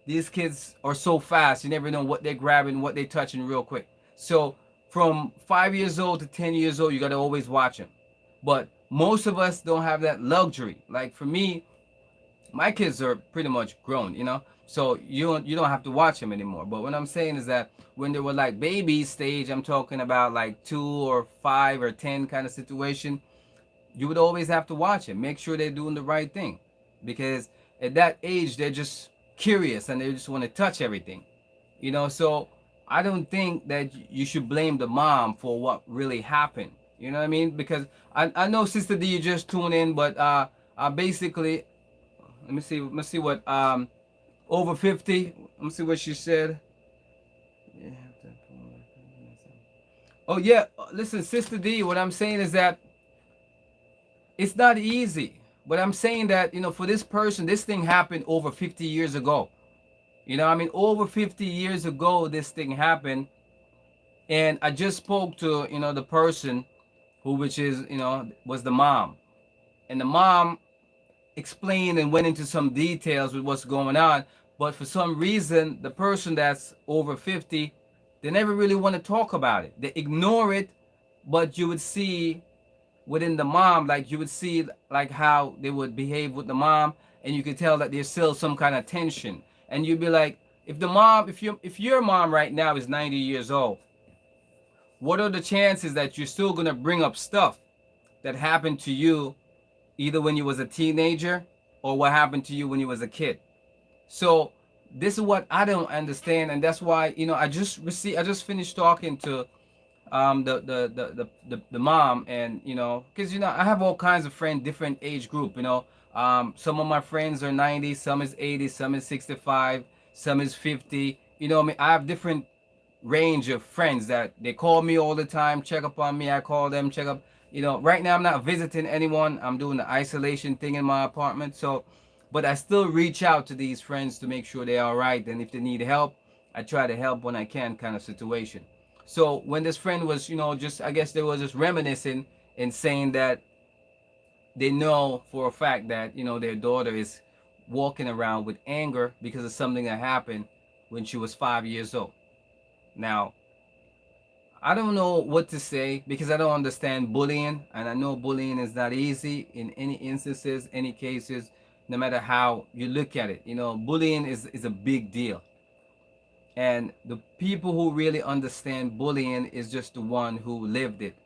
these kids are so fast. You never know what they're grabbing, what they're touching real quick. So from 5 years old to 10 years old, you got to always watch them. But most of us don't have that luxury. Like for me, my kids are pretty much grown. So you don't have to watch them anymore. But what I'm saying is that when they were like baby stage, I'm talking about like 2 or 5 or 10 kind of situation, you would always have to watch it. Make sure they're doing the right thing, because at that age they're just curious and they just want to touch everything. So I don't think that you should blame the mom for what really happened. You know what I mean? Because I know, Sister D, you just tune in, but basically, let me see what over 50. Let me see what she said. Oh yeah, listen, Sister D, what I'm saying is that it's not easy. But I'm saying that, for this person, this thing happened over 50 years ago. Over 50 years ago, this thing happened. And I just spoke to, the person who, which is, was the mom. And the mom explained and went into some details with what's going on. But for some reason, the person that's over 50, they never really want to talk about it. They ignore it, but you would see within the mom, like you would see like how they would behave with the mom, and you could tell that there's still some kind of tension. And you'd be like, if your mom right now is 90 years old, what are the chances that you're still gonna bring up stuff that happened to you either when you was a teenager or what happened to you when you was a kid? So this is what I don't understand, and that's why I just finished talking to the mom, and because I have all kinds of friends, different age group. Some of my friends are 90, some is 80, some is 65, some is 50. I have different range of friends that they call me all the time, check up on me. I call them, check up. Right now I'm not visiting anyone. I'm doing the isolation thing in my apartment. So, but I still reach out to these friends to make sure they're all right. And if they need help, I try to help when I can, kind of situation. So when this friend was, just, I guess they was just reminiscing and saying that they know for a fact that, their daughter is walking around with anger because of something that happened when she was 5 years old. Now, I don't know what to say because I don't understand bullying, and I know bullying is not easy in any instances, any cases, no matter how you look at it. Bullying is a big deal. And the people who really understand bullying is just the one who lived it,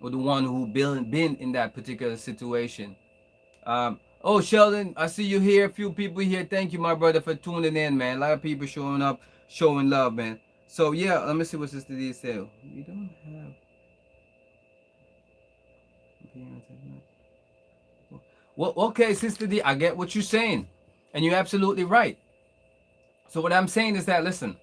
or the one who been in that particular situation. Oh, Sheldon, I see you here. A few people here. Thank you, my brother, for tuning in, man. A lot of people showing up, showing love, man. So yeah, let me see what Sister D said. We don't have parents. Well, okay, Sister D, I get what you're saying, and you're absolutely right. So what I'm saying is that listen,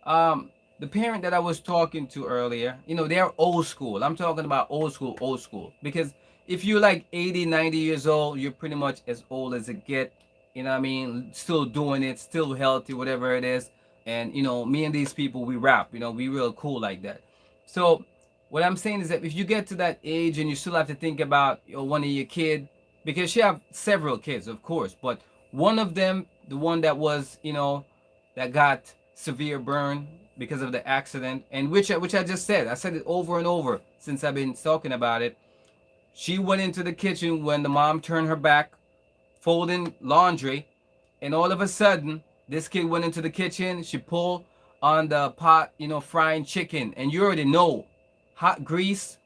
um, the parent that I was talking to earlier, they're old school. I'm talking about old school. Because if you're like 80, 90 years old, you're pretty much as old as it get. You know what I mean? Still doing it, still healthy, whatever it is. And me and these people, we rap. We real cool like that. So what I'm saying is that if you get to that age and you still have to think about one of your kid, because you have several kids, of course, but one of them, the one that was, that got severe burn because of the accident, and which I just said. I said it over and over since I've been talking about it. She went into the kitchen when the mom turned her back, folding laundry, and all of a sudden, this kid went into the kitchen. She pulled on the pot, frying chicken, and you already know, hot grease,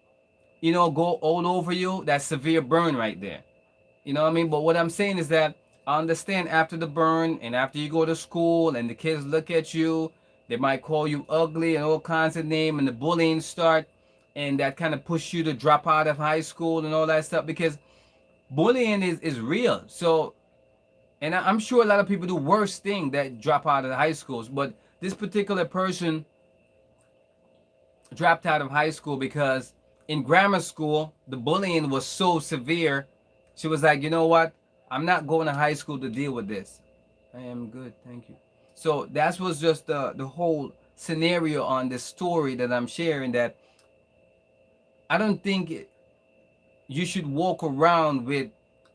go all over you. That's severe burn right there. You know what I mean? But what I'm saying is that I understand after the burn and after you go to school and the kids look at you, they might call you ugly and all kinds of names and the bullying start, and that kind of push you to drop out of high school and all that stuff because bullying is real. So, and I'm sure a lot of people do worse thing that drop out of the high schools, but this particular person dropped out of high school because in grammar school the bullying was so severe. She was like, you know what, I'm not going to high school to deal with this. I am good, thank you. So that was just the whole scenario on this story that I'm sharing, that I don't think you should walk around with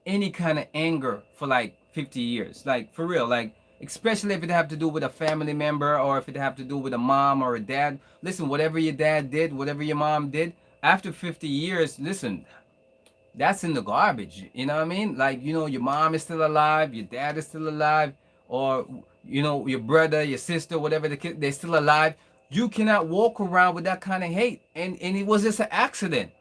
any kind of anger for like 50 years, like for real, like especially if it have to do with a family member or if it have to do with a mom or a dad. Listen, whatever your dad did, whatever your mom did, after 50 years, listen, that's in the garbage. You know what I mean? Like, your mom is still alive, your dad is still alive, or your brother, your sister, whatever the kid, they're still alive. You cannot walk around with that kind of hate. And it was just an accident.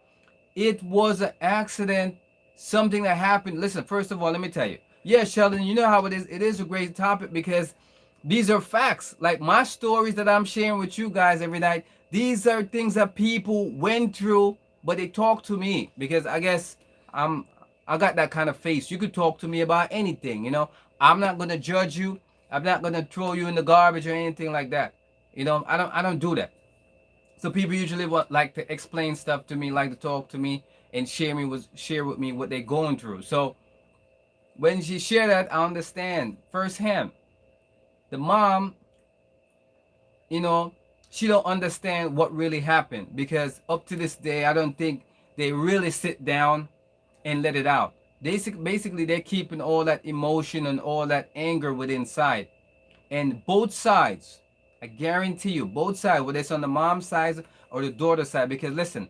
It was an accident, something that happened. Listen, first of all, let me tell you. Yeah, Sheldon, you know how it is. It is a great topic because these are facts. Like my stories that I'm sharing with you guys every night, these are things that people went through, but they talk to me because I guess I'm I got that kind of face. You could talk to me about anything. I'm not gonna judge you. I'm not gonna throw you in the garbage or anything like that. I don't do that. So people usually like to explain stuff to me, like to talk to me and share with me what they're going through. So when she shared that, I understand firsthand. The mom, you know, she don't understand what really happened because up to this day, I don't think they really sit down and let it out. Basically, they're keeping all that emotion and all that anger within inside. And both sides, I guarantee you, both sides, whether it's on the mom side or the daughter side, because listen,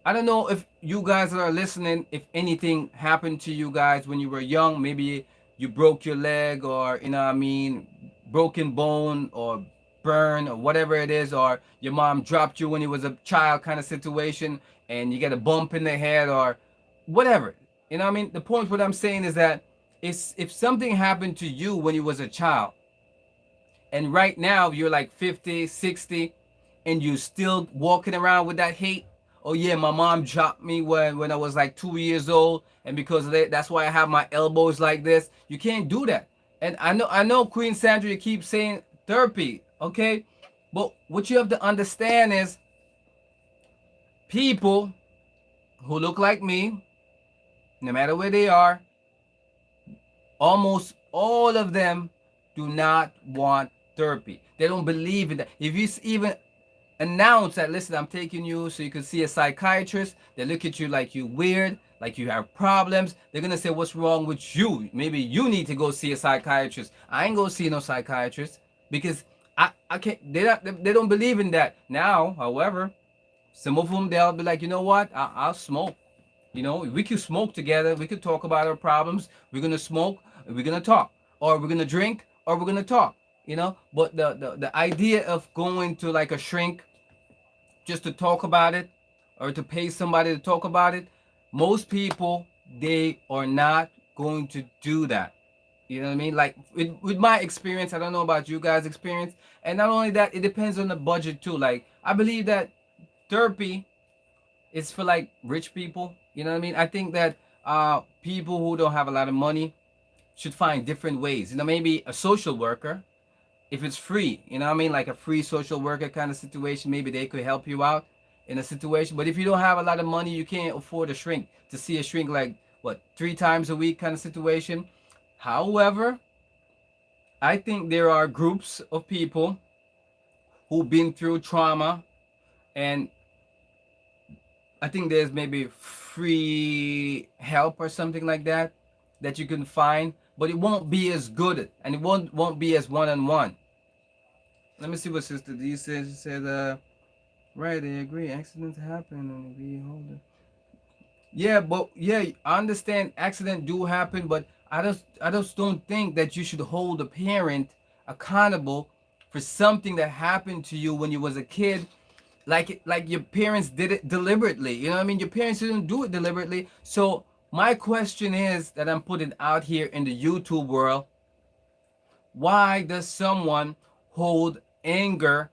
I don't know if you guys that are listening, if anything happened to you guys when you were young. Maybe you broke your leg, or what I mean, broken bone or burn or whatever it is, or your mom dropped you when you was a child kind of situation and you get a bump in the head or whatever. You know what I mean? The point what I'm saying is that if something happened to you when you was a child and right now you're like 50, 60, and you still walking around with that hate. Oh yeah, my mom dropped me when I was like 2 years old, and because of that, that's why I have my elbows like this. You can't do that. And I know Queen Sandra, you keep saying therapy, okay? But what you have to understand is people who look like me, no matter where they are, almost all of them do not want therapy. They don't believe in that. If you even announce that, listen, I'm taking you so you can see a psychiatrist, they look at you like you weird, like you have problems. They're gonna say, what's wrong with you? Maybe you need to go see a psychiatrist. I ain't gonna see no psychiatrist because I can't. They don't believe in that. Now, however, some of them, they'll be like, you know what, I'll smoke. We could smoke together. We could talk about our problems. We're gonna smoke. We're gonna talk, or we're gonna drink, or we're gonna talk. But the idea of going to like a shrink just to talk about it, or to pay somebody to talk about it, most people, they are not going to do that. You know what I mean? Like with my experience, I don't know about you guys' experience, and not only that, it depends on the budget too. Like I believe that therapy is for like rich people. You know what I mean? I think that people who don't have a lot of money should find different ways. You know, maybe a social worker, if it's free, you know what I mean? Like a free social worker kind of situation, maybe they could help you out in a situation. But if you don't have a lot of money, you can't afford a shrink to see a shrink like what 3 times a week kind of situation. However, I think there are groups of people who've been through trauma, and I think there's maybe free help or something like that that you can find, but it won't be as good and it won't be as one on one. Let me see what Sister D said. She said, right, I agree. Accidents happen and we hold it. Yeah, but yeah, I understand accidents do happen, but I just don't think that you should hold a parent accountable for something that happened to you when you was a kid, like your parents did it deliberately. You know what I mean? Your parents didn't do it deliberately. So my question is that I'm putting out here in the YouTube world: why does someone hold anger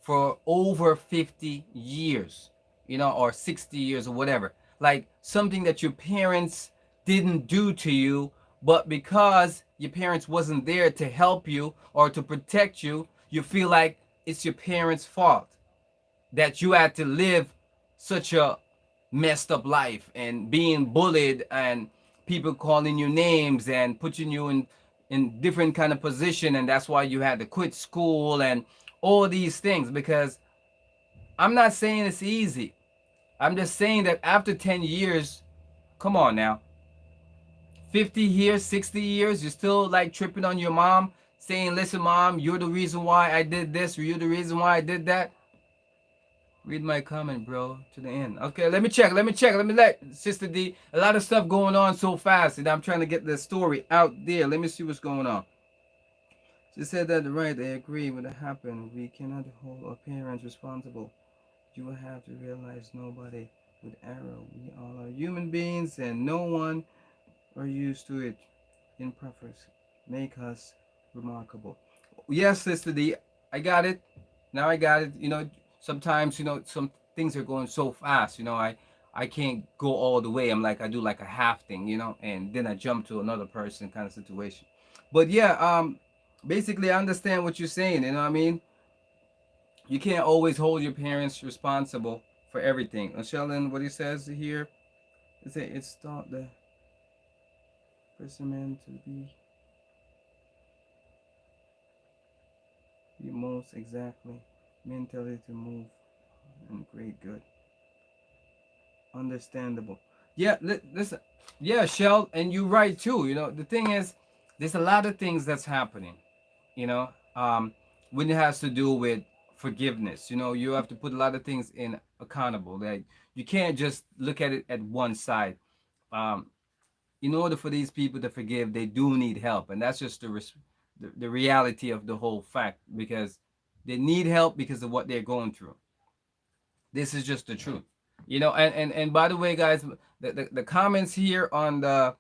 for over 50 years, or 60 years or whatever? Like something that your parents didn't do to you, but because your parents wasn't there to help you or to protect you, you feel like it's your parents' fault that you had to live such a messed up life and being bullied and people calling you names and putting you in different kind of position, and that's why you had to quit school and all these things. Because I'm not saying it's easy, I'm just saying that after 10 years, come on now, 50 years, 60 years, you're still like tripping on your mom, saying, listen mom, you're the reason why I did this, or you're the reason why I did that. Read my comment, bro, to the end. Okay, let me check. Let me check. Let me let Sister D. A lot of stuff going on so fast, and I'm trying to get the story out there. Let me see what's going on. She said that right. I agree with what happened. We cannot hold our parents responsible. You have to realize nobody with arrow. We all are human beings, and no one are used to it. Imperfect make us remarkable. Yes, Sister D, I got it. Now I got it. Sometimes some things are going so fast. I can't go all the way. I do like a half thing. And then I jump to another person kind of situation. But yeah, basically I understand what you're saying. You know what I mean? You can't always hold your parents responsible for everything. Sheldon, what he says here is that it's thought the person meant to be most exactly mentally to move and great good. Understandable. Yeah, listen. Yeah, Shell, and you're right too. The thing is, there's a lot of things that's happening. You know, um, when it has to do with forgiveness. You have to put a lot of things in accountable. Like you can't just look at it at one side. Um, in order for these people to forgive, they do need help, and that's just the reality of the whole fact, because they need help because of what they're going through. This is just the truth. And by the way, guys, the comments here on the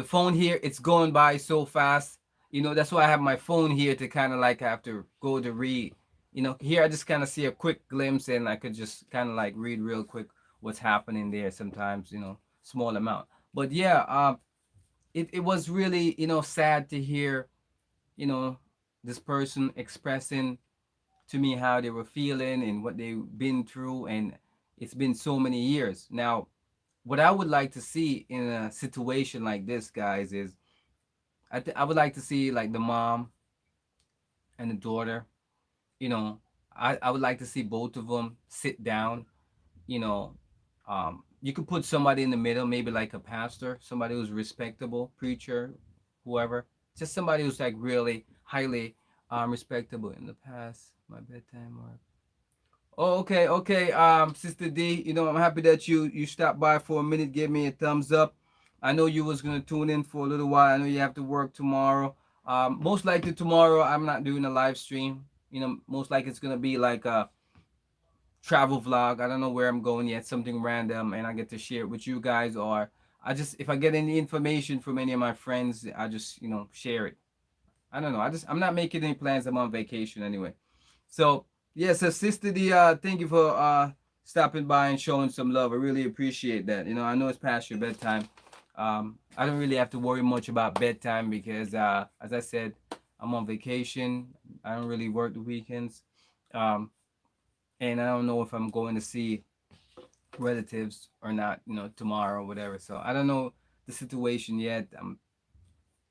phone here, it's going by so fast. That's why I have my phone here to kind of like have to go to read. Here I just kind of see a quick glimpse, and I could just kind of like read real quick what's happening there sometimes, small amount. But yeah, it was really, sad to hear, you know, this person expressing to me how they were feeling and what they've been through, and it's been so many years now. What I would like to see in a situation like this, guys, is I would like to see like the mom and the daughter. you know I would like to see both of them sit down. you know you could put somebody in the middle, maybe like a pastor, somebody who's respectable, preacher, whoever, just somebody who's like really highly respectable. In the past, my bedtime mark. Oh, okay, okay. Sister D, I'm happy that you stopped by for a minute, give me a thumbs up. I know you was gonna tune in for a little while. I know you have to work tomorrow. Most likely tomorrow I'm not doing a live stream. Most likely it's gonna be like a travel vlog. I don't know where I'm going yet, something random, and I get to share it with you guys, or I just, if I get any information from any of my friends, I just, share it. I don't know. I'm not making any plans. I'm on vacation anyway. So yeah, so Sister D, thank you for stopping by and showing some love. I really appreciate that. I know it's past your bedtime. I don't really have to worry much about bedtime because as I said, I'm on vacation. I don't really work the weekends. Um, and I don't know if I'm going to see relatives or not, tomorrow or whatever. So I don't know the situation yet.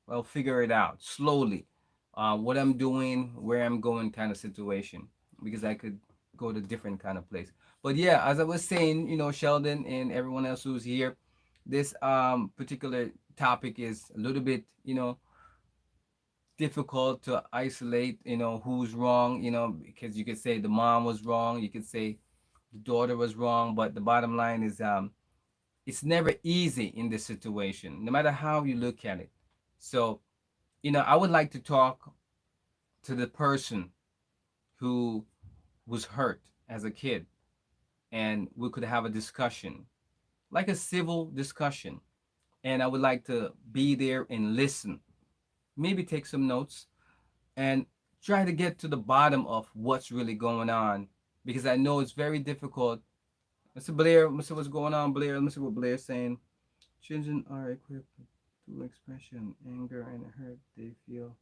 Well, figure it out slowly. What I'm doing, where I'm going, kind of situation, because I could go to different kind of place. But yeah, as I was saying, Sheldon and everyone else who's here, this particular topic is a little bit, difficult to isolate, who's wrong, because you could say the mom was wrong, you could say the daughter was wrong, but the bottom line is it's never easy in this situation, no matter how you look at it. So, I would like to talk to the person who was hurt as a kid, and we could have a discussion, like a civil discussion. And I would like to be there and listen, maybe take some notes, and try to get to the bottom of what's really going on, because I know it's very difficult. Mr. Blair, Mr. What's going on, Blair? Let me see what Blair's saying. Children are equipped to expression, anger, and hurt. They feel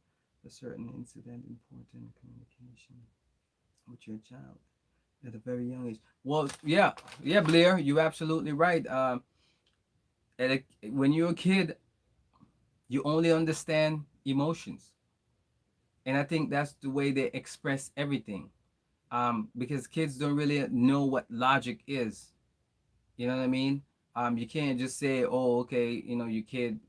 a certain incident, important communication with your child at a very young age. Well, yeah, yeah, Blair, you're absolutely right. When you're a kid, you only understand emotions, and I think that's the way they express everything. Because kids don't really know what logic is. You know what I mean? You can't just say, "Oh, okay, your kid,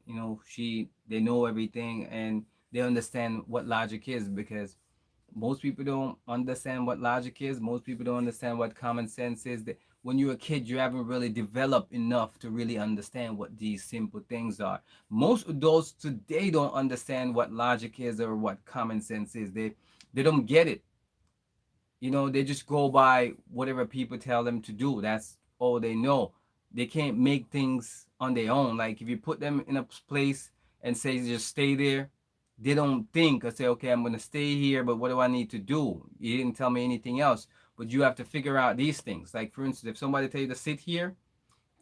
they know everything and they understand what logic is," because most people don't understand what logic is. Most people don't understand what common sense is. That when you're a kid, you haven't really developed enough to really understand what these simple things are. Most adults today don't understand what logic is or what common sense is. They don't get it. They just go by whatever people tell them to do. That's all they know. They can't make things on their own. Like if you put them in a place and say just stay there, they don't think or say, okay, I'm gonna stay here, but what do I need to do? You didn't tell me anything else. But you have to figure out these things. Like for instance, if somebody tell you to sit here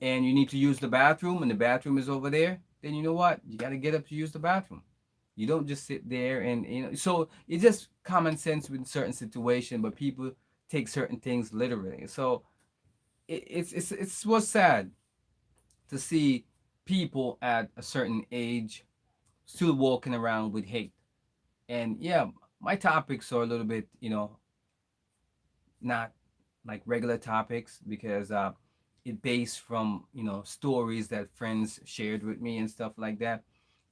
and you need to use the bathroom and the bathroom is over there, then you know what? You gotta get up to use the bathroom. You don't just sit there and so it's just common sense with certain situation, but people take certain things literally. So it's what's sad to see people at a certain age still walking around with hate. And yeah, my topics are a little bit, not like regular topics because it based from, stories that friends shared with me and stuff like that.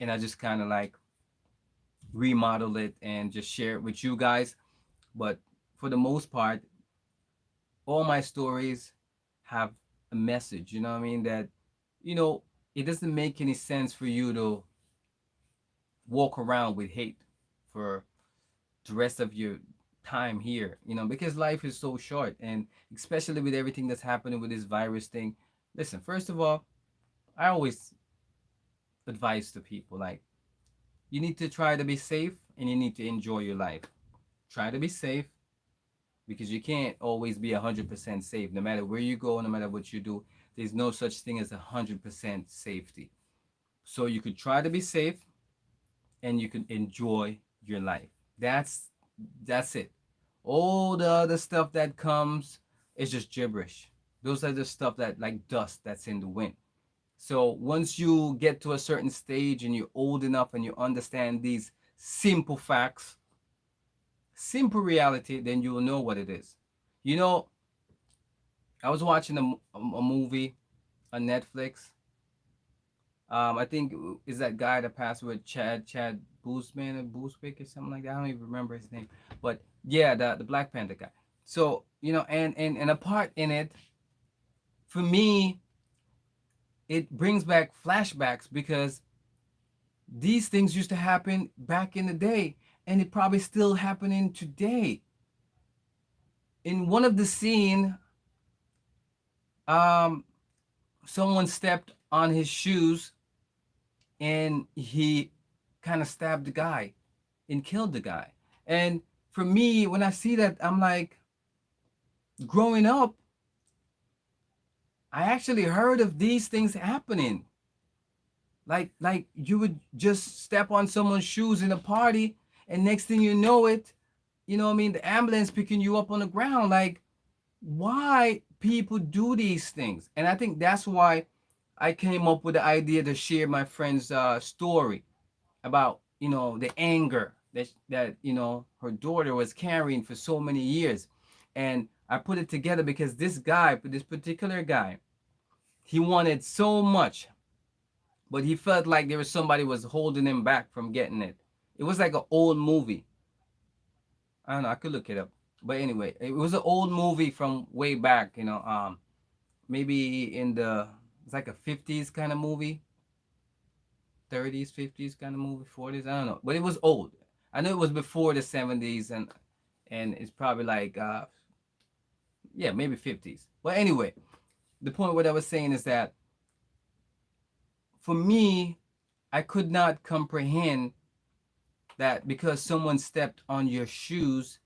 And I just kind of like remodel it and just share it with you guys. But for the most part, all my stories have a message, you know what I mean? That, you know, it doesn't make any sense for you to walk around with hate for the rest of your time here, because life is so short. And especially with everything that's happening with this virus thing. Listen, first of all, I always advise to people like, you need to try to be safe and you need to enjoy your life. Try to be safe because you can't always be 100% safe. No matter where you go, no matter what you do, there's no such thing as 100% safety. So you could try to be safe and you can enjoy your life. That's it. All the other stuff that comes is just gibberish. Those are the stuff that like dust that's in the wind. So once you get to a certain stage and you're old enough and you understand these simple facts, simple reality, then you'll know what it is. You know, I was watching a movie on Netflix. I think is that guy that passed with Chad Boosman or Booswick or something like that. I don't even remember his name, but yeah, the Black Panther guy. So and a part in it for me, it brings back flashbacks because these things used to happen back in the day, and it probably still happening today. In one of the scene, um, someone stepped on his shoes, and he kind of stabbed the guy and killed the guy. And for me, when I see that, I'm like, growing up, I actually heard of these things happening. Like you would just step on someone's shoes in a party, and next thing you know it, you know what I mean, the ambulance picking you up on the ground. Like, why people do these things? And I think that's why I came up with the idea to share my friend's story about, you know, the anger that you know, her daughter was carrying for so many years. And I put it together because this guy, this particular guy, he wanted so much, but he felt like there was somebody was holding him back from getting it. It was like an old movie. I don't know, I could look it up. But anyway, it was an old movie from way back, you know, maybe in the, it's like a 50s kind of movie, 30s, 50s kind of movie, 40s, I don't know. But it was old. I know it was before the 70s, and it's probably like yeah, maybe 50s. But anyway, the point what I was saying is that for me, I could not comprehend that because someone stepped on your shoes,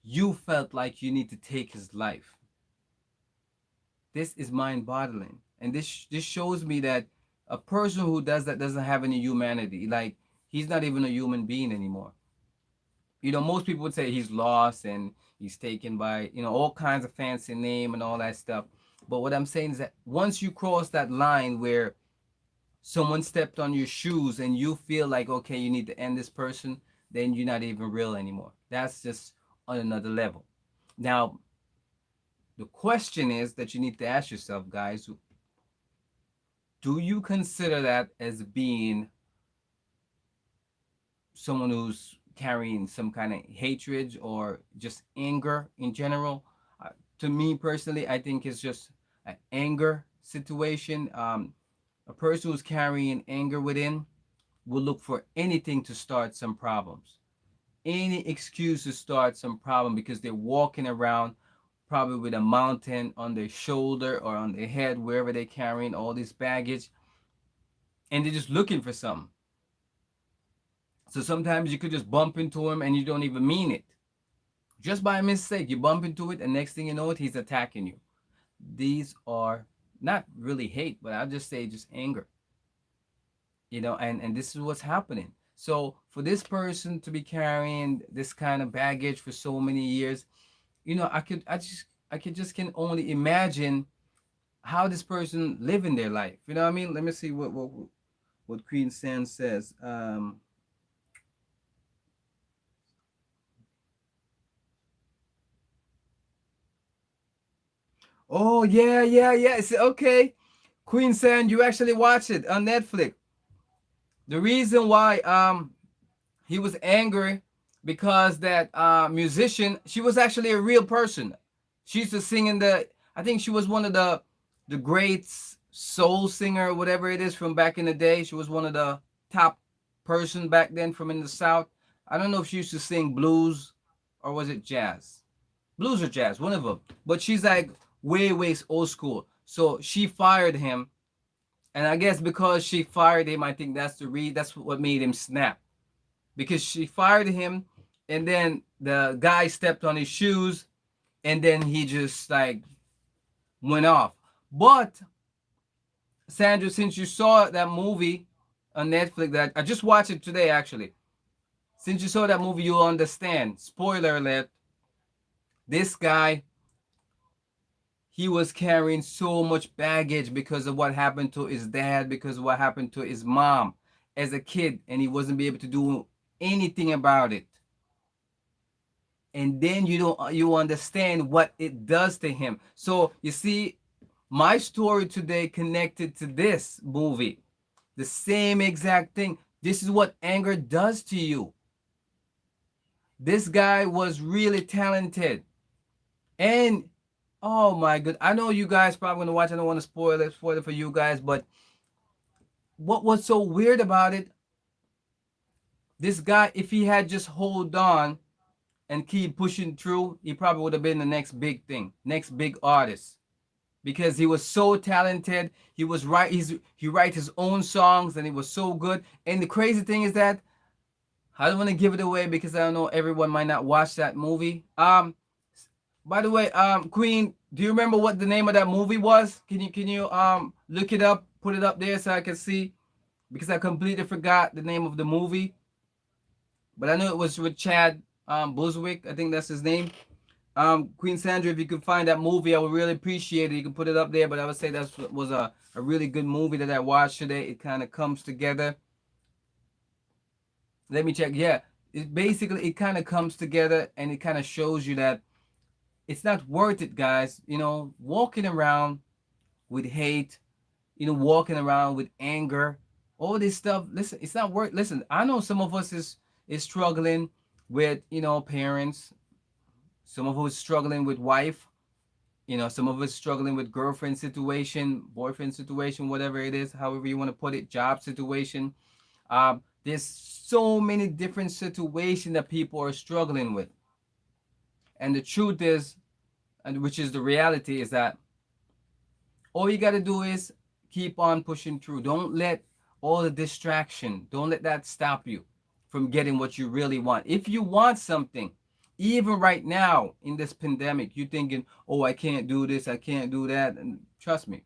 you felt like you need to take his life. This is mind-boggling, and this shows me that a person who does that doesn't have any humanity. Like, he's not even a human being anymore. You know, most people would say he's lost and he's taken by, you know, all kinds of fancy name and all that stuff. But what I'm saying is that once you cross that line where someone stepped on your shoes and you feel like, okay, you need to end this person, then you're not even real anymore. That's just on another level. Now, the question is that you need to ask yourself, guys, do you consider that as being someone who's carrying some kind of hatred or just anger in general? To me personally, I think it's just an anger situation. A person who's carrying anger within will look for anything to start some problems, any excuse to start some problem, because they're walking around probably with a mountain on their shoulder or on their head, wherever they're carrying all this baggage, and they're just looking for something. So sometimes you could just bump into him and you don't even mean it. Just by mistake, you bump into it, and next thing you know it, he's attacking you. These are not really hate, but I'll just say just anger. You know, and this is what's happening. So for this person to be carrying this kind of baggage for so many years, you know, I could just can only imagine how this person living their life. You know what I mean? Let me see what Queen Sand says. Oh yeah, yeah, yeah. It's okay. Queen Sand, you actually watch it on Netflix. The reason why he was angry because that musician, she was actually a real person. She used to sing in the, I think she was one of the great soul singer, whatever it is, from back in the day. She was one of the top person back then from in the South. I don't know if she used to sing blues or was it jazz, blues or jazz, one of them. But she's like way old school. So she fired him, and I guess because she fired him, I think that's what made him snap, because she fired him, and then the guy stepped on his shoes, and then he just like went off. But Sandra, since you saw that movie on Netflix, that I just watched it today actually, since you saw that movie, you'll understand. Spoiler alert: this guy, he was carrying so much baggage because of what happened to his dad, because of what happened to his mom as a kid, and he wasn't be able to do anything about it. And then you understand what it does to him. So you see, my story today connected to this movie, the same exact thing. This is what anger does to you. This guy was really talented, and oh my god, I know you guys probably gonna watch. I don't want to spoil it for you guys, but what was so weird about it, this guy, if he had just hold on and keep pushing through, he probably would have been the next big thing, next big artist. because he was so talented. He write his own songs and it was so good. And the crazy thing is that I don't want to give it away because I don't know everyone might not watch that movie. By the way, Queen, do you remember what the name of that movie was? Can you look it up, put it up there so I can see? Because I completely forgot the name of the movie, but I know it was with Chad Buswick. I think that's his name. Queen Sandra, if you could find that movie, I would really appreciate it. You can put it up there, but I would say that was a really good movie that I watched today. It kind of comes together. Let me check. Yeah, it kind of comes together and it kind of shows you that it's not worth it, guys. Walking around with hate, walking around with anger, all this stuff. Listen, it's not worth. Listen, I know some of us is struggling with parents. Some of us struggling with wife. Some of us struggling with girlfriend situation, boyfriend situation, whatever it is, however you want to put it, job situation. There's so many different situations that people are struggling with, and the truth is, and which is the reality, is that all you got to do is keep on pushing through. Don't let all the distraction, don't let that stop you from getting what you really want. If you want something, even right now in this pandemic, you're thinking, oh, I can't do this, I can't do that. And trust me,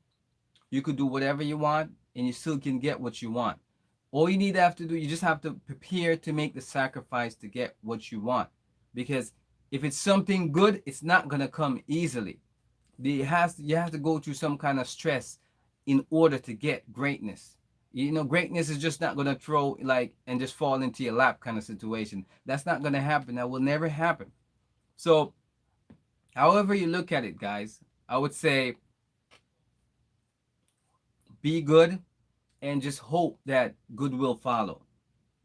you could do whatever you want and you still can get what you want. All you need to have to do, you just have to prepare to make the sacrifice to get what you want. Because if it's something good, it's not going to come easily. You have to go through some kind of stress in order to get greatness. Greatness is just not going to throw like and just fall into your lap kind of situation. That's not going to happen. That will never happen. So however you look at it, guys, I would say be good and just hope that good will follow.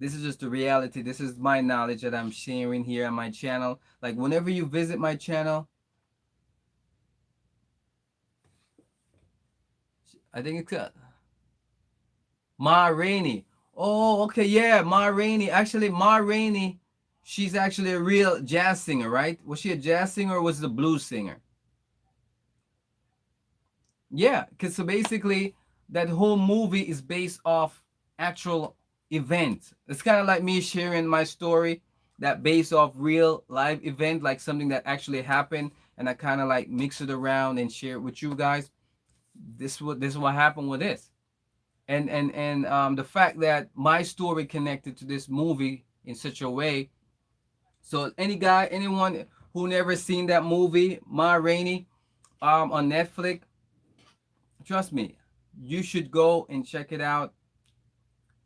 This is just the reality. This is my knowledge that I'm sharing here on my channel. Like whenever you visit my channel, I think it's Ma Rainey. Oh, okay, yeah, Ma Rainey. Actually, Ma Rainey, she's actually a real jazz singer, right? Was she a jazz singer or was it a blues singer? Yeah, because so basically that whole movie is based off actual events. It's kind of like me sharing my story that based off real live event, like something that actually happened, and I kind of like mix it around and share it with you guys. This is what happened with this. And the fact that my story connected to this movie in such a way. So anyone who never seen that movie, Ma Rainey, on Netflix, trust me, you should go and check it out.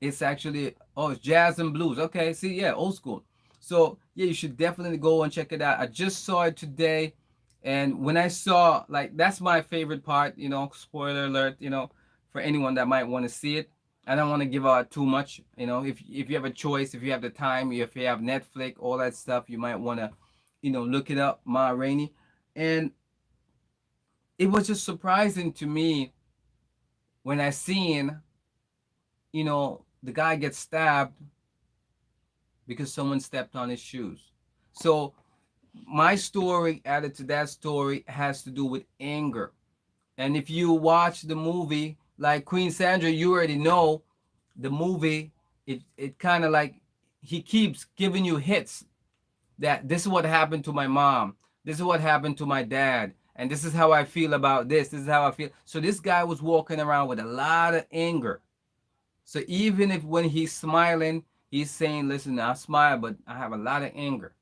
It's actually it's jazz and blues. Okay, see, yeah, old school. So yeah, you should definitely go and check it out. I just saw it today, and when I saw like that's my favorite part. Spoiler alert. For anyone that might want to see it, I don't want to give out too much. If you have a choice, if you have the time, if you have Netflix, all that stuff, you might want to, look it up, Ma Rainey, and it was just surprising to me when I seen, the guy gets stabbed because someone stepped on his shoes. So my story added to that story has to do with anger. And if you watch the movie, like Queen Sandra, you already know the movie, it kind of like he keeps giving you hits that this is what happened to my mom. This is what happened to my dad. And this is how I feel about this. This is how I feel. So this guy was walking around with a lot of anger. So even if when he's smiling, he's saying, listen, I smile, but I have a lot of anger.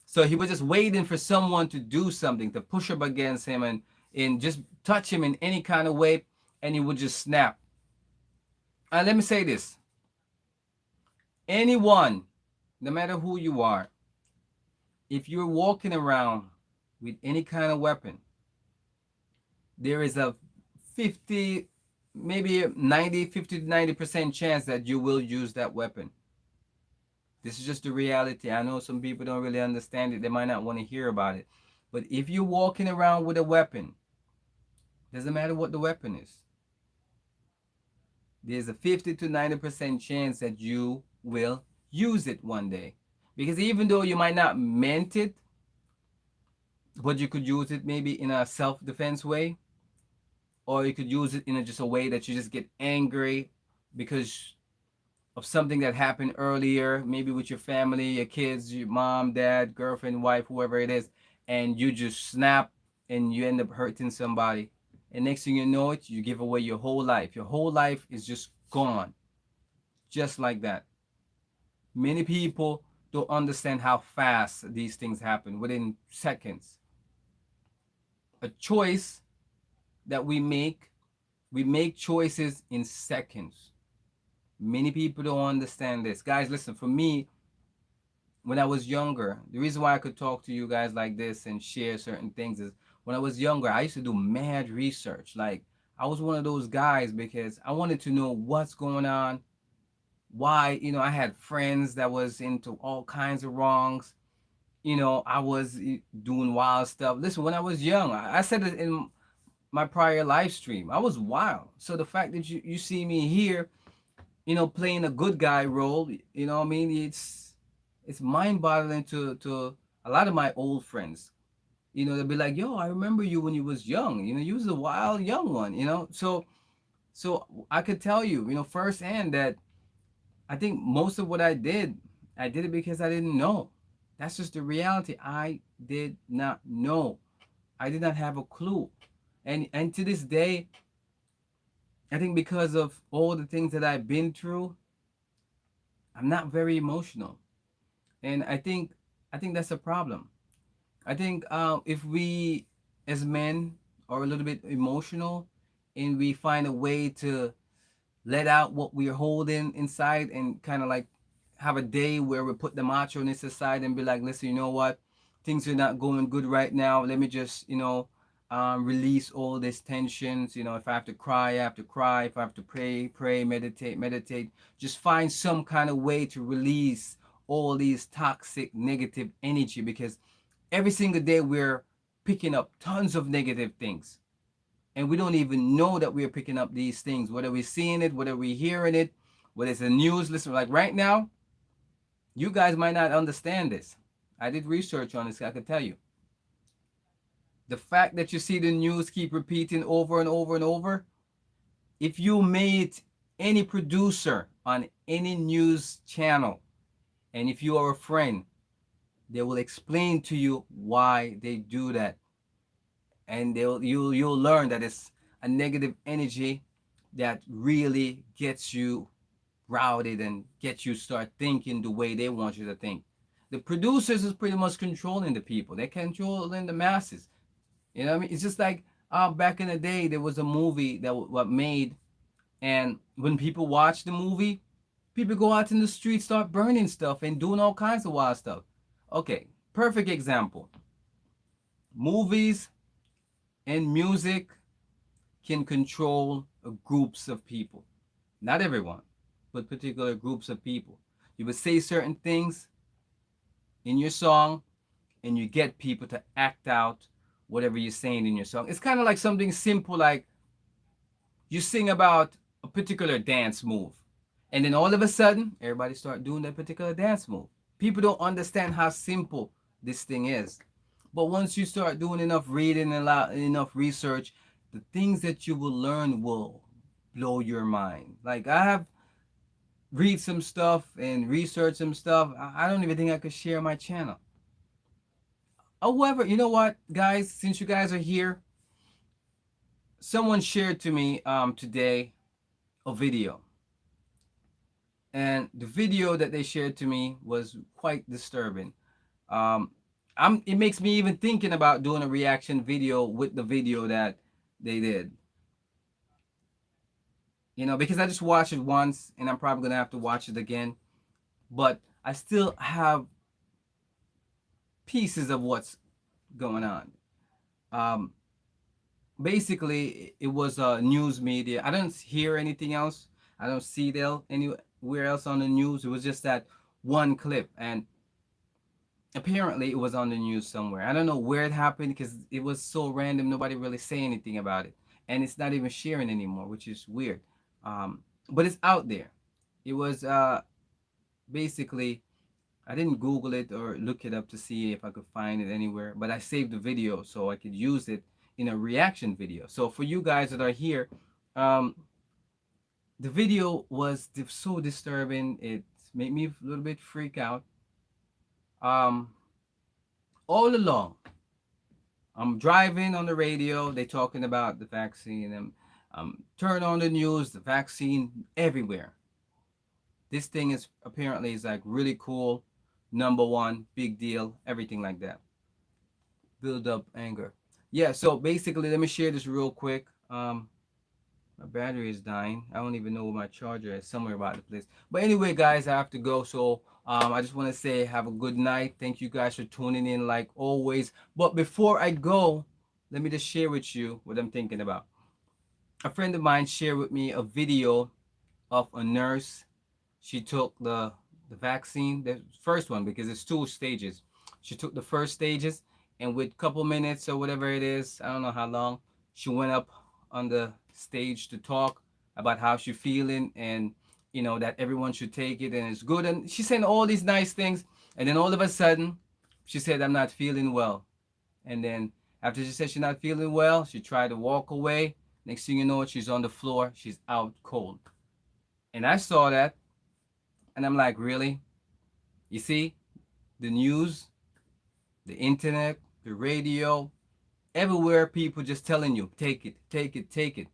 So he was just waiting for someone to do something, to push up against him and just touch him in any kind of way, and he would just snap. And let me say this. Anyone, no matter who you are, if you're walking around with any kind of weapon, there is a 50, maybe 90, 50 to 90% chance that you will use that weapon. This is just the reality. I know some people don't really understand it. They might not want to hear about it. But if you're walking around with a weapon, doesn't matter what the weapon is, there's a 50 to 90% chance that you will use it one day. Because even though you might not meant it, but you could use it maybe in a self-defense way, or you could use it in just a way that you just get angry because of something that happened earlier, maybe with your family, your kids, your mom, dad, girlfriend, wife, whoever it is, and you just snap and you end up hurting somebody. And next thing you know it, you give away your whole life. Your whole life is just gone, just like that. Many people don't understand how fast these things happen within seconds. A choice that we make choices in seconds. Many people don't understand this. Guys, listen, for me, when I was younger, the reason why I could talk to you guys like this and share certain things is when I was younger, I used to do mad research. Like, I was one of those guys because I wanted to know what's going on, why, I had friends that was into all kinds of wrongs. I was doing wild stuff. Listen, when I was young, I said it in my prior live stream, I was wild. So the fact that you see me here, playing a good guy role, what I mean, it's mind-boggling to a lot of my old friends. They'll be like, "Yo, I remember you when you was young. You was a wild young one. So I could tell you, firsthand that I think most of what I did it because I didn't know. That's just the reality. I did not know. I did not have a clue. And to this day, I think because of all the things that I've been through, I'm not very emotional. And I think that's a problem. I think if we as men are a little bit emotional and we find a way to let out what we're holding inside and kind of like have a day where we put the macho-ness aside and be like, listen, you know what? Things are not going good right now. Let me just, release all these tensions. If I have to cry, I have to cry. If I have to pray, pray, meditate, meditate. Just find some kind of way to release all these toxic, negative energy because every single day we're picking up tons of negative things and we don't even know that we're picking up these things, whether we're seeing it, whether we're hearing it, whether it's a news listen, like right now, you guys might not understand this. I did research on this. I can tell you the fact that you see the news keep repeating over and over and over. If you meet any producer on any news channel and if you are a friend, they will explain to you why they do that, and you'll learn that it's a negative energy that really gets you routed and gets you start thinking the way they want you to think. The producers is pretty much controlling the people. They're controlling the masses. What I mean? It's just like back in the day, there was a movie that what made, and when people watch the movie, people go out in the street, start burning stuff and doing all kinds of wild stuff. Okay, perfect example. Movies and music can control groups of people. Not everyone, but particular groups of people. You would say certain things in your song and you get people to act out whatever you're saying in your song. It's kind of like something simple like you sing about a particular dance move and then all of a sudden everybody start doing that particular dance move. People don't understand how simple this thing is. But once you start doing enough reading and enough research, the things that you will learn will blow your mind. Like I have read some stuff and research some stuff. I don't even think I could share my channel. However, you know what, guys? Since you guys are here, someone shared to me today a video, and the video that they shared to me was quite disturbing. Um, it makes me even thinking about doing a reaction video with the video that they did. Because I just watched it once, and I'm probably gonna have to watch it again. But I still have pieces of what's going on. Um, Basically, it was news media. I don't hear anything else. I don't see it anywhere else on the news. It was just that one clip, and apparently it was on the news somewhere. I don't know where it happened because it was so random. Nobody really say anything about it, and it's not even sharing anymore, which is weird. But it's out there. It was basically I didn't Google it or look it up to see if I could find it anywhere, but I saved the video so I could use it in a reaction video. So for you guys that are here, um, the video was so disturbing. It made me a little bit freak out. Um, all along, I'm driving on the radio. They talking about the vaccine, and turn on the news. The vaccine everywhere. This thing is apparently is like really cool, number one, big deal, everything like that. Build up anger. Yeah. So basically, let me share this real quick. My battery is dying. I don't even know where my charger is. Somewhere about the place. But anyway, guys, I have to go. So I just want to say have a good night. Thank you guys for tuning in like always. But before I go, let me just share with you what I'm thinking about. A friend of mine shared with me a video of a nurse. She took the vaccine, the first one, because it's two stages. She took the first stages, and with a couple minutes or whatever it is, I don't know how long, she went up on the stage to talk about how she feeling, and that everyone should take it and it's good. And she said all these nice things, and then all of a sudden, she said, "I'm not feeling well." And then after she said she's not feeling well, she tried to walk away. Next thing you know, she's on the floor. She's out cold. And I saw that, and I'm like, really? You see, the news, the internet, the radio, everywhere people just telling you, take it, take it, take it.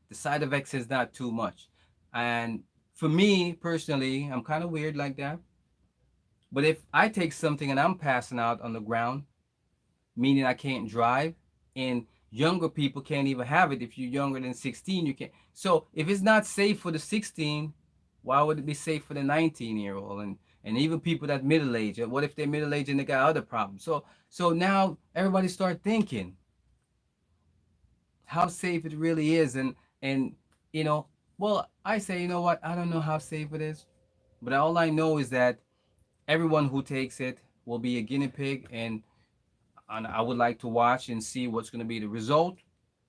The side effects is not too much. And for me personally, I'm kind of weird like that. But if I take something and I'm passing out on the ground, meaning I can't drive, and younger people can't even have it. If you're younger than 16, you can't. So if it's not safe for the 16, why would it be safe for the 19-year-old and even people that middle age? What if they're middle age and they got other problems? So now everybody start thinking how safe it really is, and you know, well, I say, you know what? I don't know how safe it is, but all I know is that everyone who takes it will be a guinea pig, and I would like to watch and see what's going to be the result.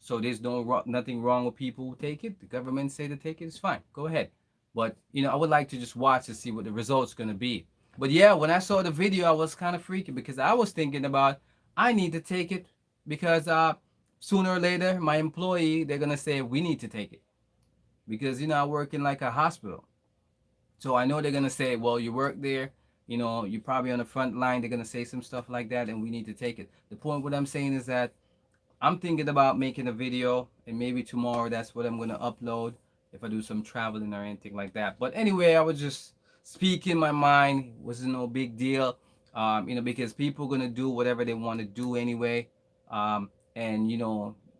So there's nothing wrong with people who take it. The government say to take it, it's fine. Go ahead. But I would like to just watch to see what the result's going to be. But yeah, when I saw the video, I was kind of freaky because I was thinking about I need to take it because sooner or later my employee they're gonna say we need to take it because I work in like a hospital. So I know they're gonna say, well, you work there, you're probably on the front line. They're gonna say some stuff like that, and we need to take it. The point what I'm saying is that I'm thinking about making a video, and maybe tomorrow that's what I'm gonna upload if I do some traveling or anything like that. But anyway, I was just speaking my mind. It wasn't no big deal, because people gonna do whatever they want to do anyway. And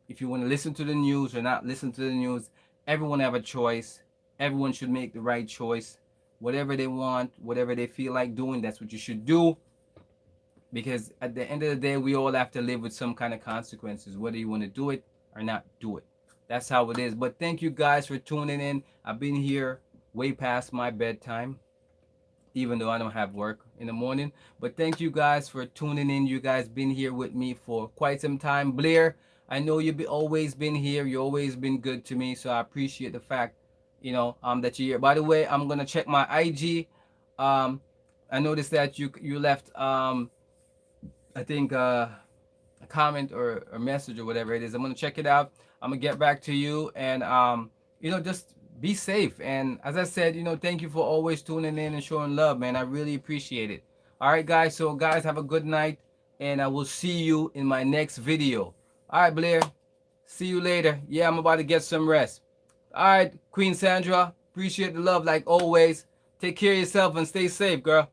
if you want to listen to the news or not listen to the news, everyone have a choice. Everyone should make the right choice. Whatever they want, whatever they feel like doing, that's what you should do, because at the end of the day we all have to live with some kind of consequences, whether you want to do it or not do it. That's how it is. But thank you guys for tuning in. I've been here way past my bedtime, even though I don't have work in the morning. But thank you guys for tuning in. You guys been here with me for quite some time. Blair, I know you've always been here. You always been good to me, so I appreciate the fact that you're here. By the way, I'm gonna check my IG. I noticed that you left I think a comment or a message or whatever it is. I'm gonna check it out. I'm gonna get back to you, and just be safe. And as I said, thank you for always tuning in and showing love, man. I really appreciate it. All right, guys. So guys, have a good night, and I will see you in my next video. All right, Blair. See you later. Yeah, I'm about to get some rest. All right, Queen Sandra. Appreciate the love like always. Take care of yourself and stay safe, girl.